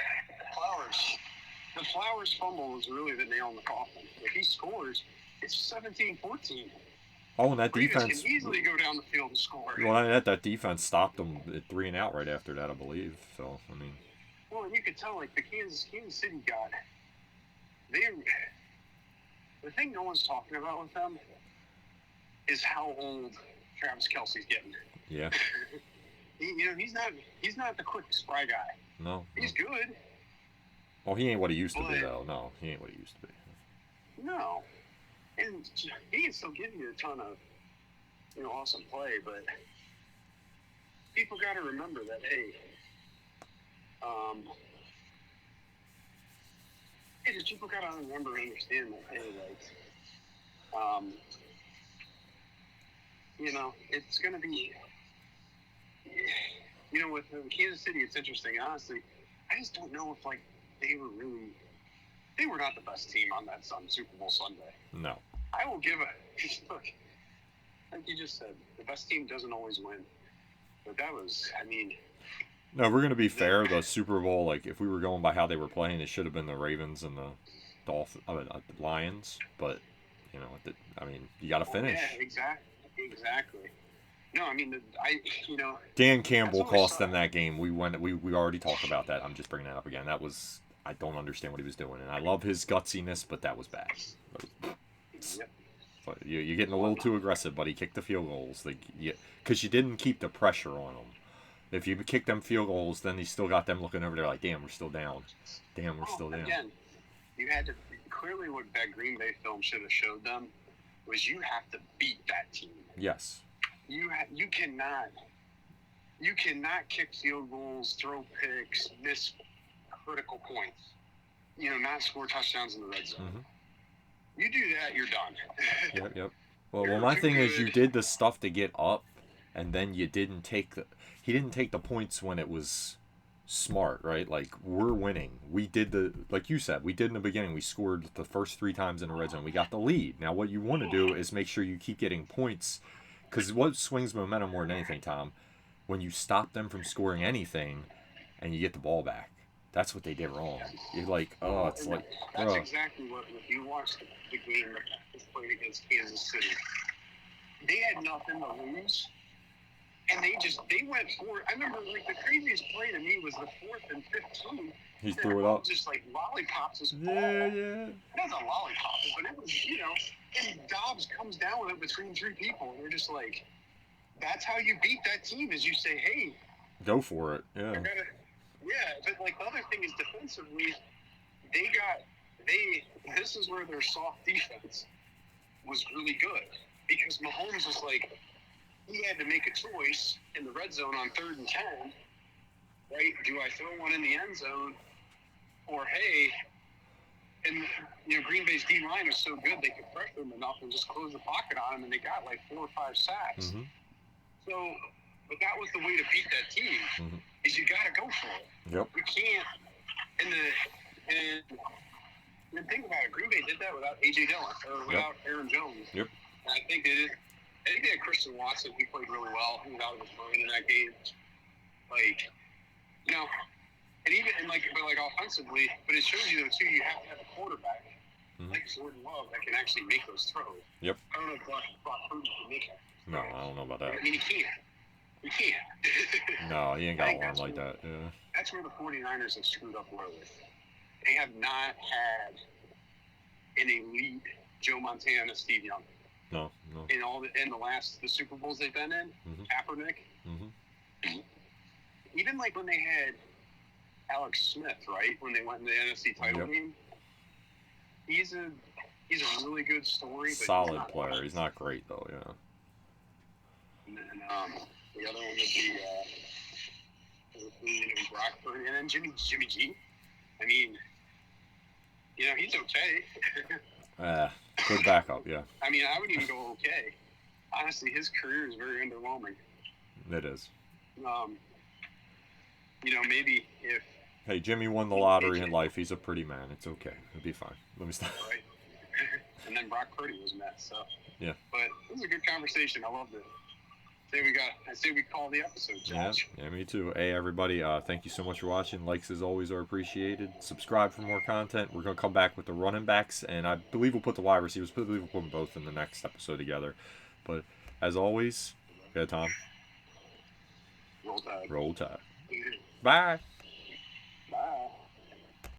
Speaker 3: the Flowers fumble was really the nail in the coffin. If he scores, it's 17-14.
Speaker 1: Oh, and that defense
Speaker 3: can easily go down the field and score.
Speaker 1: Well, that defense stopped them at 3 and out right after that, I believe. So, I mean.
Speaker 3: Well, and you could tell, the Kansas City got. The thing no one's talking about with them is how old Travis Kelce's getting.
Speaker 1: Yeah.
Speaker 3: He's not the quick spry guy.
Speaker 1: No.
Speaker 3: He's good.
Speaker 1: Well, he ain't what he used to be, though. No, he ain't what he used to be.
Speaker 3: No. And he can still give you a ton of, awesome play, but people got to remember that, hey, people got to remember and understand that, hey, it's going to be, with Kansas City, it's interesting. Honestly, I just don't know if, they were not the best team on that Super Bowl Sunday.
Speaker 1: No.
Speaker 3: I will give look, like you just said, the best team doesn't always win. But that was,
Speaker 1: No, we're going to be fair. The Super Bowl, if we were going by how they were playing, it should have been the Ravens and the Lions. But, you got to finish.
Speaker 3: Yeah, exactly. No,
Speaker 1: Dan Campbell cost them that game. We already talked about that. I'm just bringing that up again. That was, I don't understand what he was doing. And I love his gutsiness, but that was bad. That's But you're getting a little too aggressive, buddy. Kick the field goals, because you didn't keep the pressure on them. If you kick them field goals, then you still got them looking over there like, damn, we're still down. Damn, we're still down.
Speaker 3: Again, you had to clearly what that Green Bay film should have showed them was you have to beat that team.
Speaker 1: Yes.
Speaker 3: You cannot kick field goals, throw picks, miss critical points. Not score touchdowns in the red zone.
Speaker 1: Mm-hmm.
Speaker 3: You do that, you're done.
Speaker 1: Yep. Well, my thing is, you did the stuff to get up, and then you didn't take he didn't take the points when it was smart, right? Like, we're winning. We did like you said, we did in the beginning. We scored the first 3 times in the red zone. We got the lead. Now, what you want to do is make sure you keep getting points, because what swings momentum more than anything, Tom, when you stop them from scoring anything, and you get the ball back. That's what they did wrong. You're like, it's like,
Speaker 3: that's exactly what, if you watch the game that was played against Kansas City, they had nothing to lose, and they went for it. I remember, like, the craziest play to me was the 4th and 15.
Speaker 1: He threw it up.
Speaker 3: Just like lollipops his ball.
Speaker 1: Yeah.
Speaker 3: It wasn't lollipop, but it was, and Dobbs comes down with it between 3 people, and you're just like, that's how you beat that team, is you say, hey,
Speaker 1: go for it. Yeah.
Speaker 3: But like the other thing is defensively, this is where their soft defense was really good, because Mahomes was like, he had to make a choice in the red zone on 3rd and 10, right? Do I throw one in the end zone, or hey, and Green Bay's D line was so good they could pressure him enough and just close the pocket on him, and they got like 4 or 5 sacks.
Speaker 1: Mm-hmm.
Speaker 3: So, but that was the way to beat that team.
Speaker 1: Mm-hmm.
Speaker 3: Is you got to go for it.
Speaker 1: Yep.
Speaker 3: You can't. And think about it. Green Bay did that without A.J. Dillon or without Aaron Jones.
Speaker 1: Yep.
Speaker 3: And I think they did. I think they had Christian Watson. He played really well. He was out of his mind in that game. Like, but offensively, but it shows you though too. You have to have a quarterback like Jordan Love that can actually make those throws.
Speaker 1: Yep.
Speaker 3: I don't know if Brock Purdy can make it.
Speaker 1: No, I don't know about that.
Speaker 3: I mean, he can't. You can't.
Speaker 1: No, he ain't got one like that. Yeah.
Speaker 3: That's where the 49ers have screwed up royally. They have not had an elite Joe Montana, Steve Young.
Speaker 1: No.
Speaker 3: In the Super Bowls they've been in, Kaepernick.
Speaker 1: Mm-hmm.
Speaker 3: Even like when they had Alex Smith, right? When they went in the NFC title game. He's a really good story. But
Speaker 1: solid player. He's not great though, yeah.
Speaker 3: And then the other one would be Brock Purdy, and then Jimmy G. I mean, he's okay.
Speaker 1: Good backup, yeah.
Speaker 3: I mean, I would even go okay. Honestly, his career is very underwhelming.
Speaker 1: It is.
Speaker 3: Maybe if...
Speaker 1: Hey, Jimmy won the lottery in life. He's a pretty man. It's okay. It'll be fine. Let me stop.
Speaker 3: Right. And then Brock Purdy was a mess, so...
Speaker 1: Yeah.
Speaker 3: But it was a good conversation. I loved it. I say we call the episode, Josh.
Speaker 1: Yeah, me too. Hey, everybody, thank you so much for watching. Likes, as always, are appreciated. Subscribe for more content. We're going to come back with the running backs, and I believe we'll put the wide receivers. I believe we'll put them both in the next episode together. But, as always, Tom.
Speaker 3: Roll Tide.
Speaker 1: Roll Tide. Bye.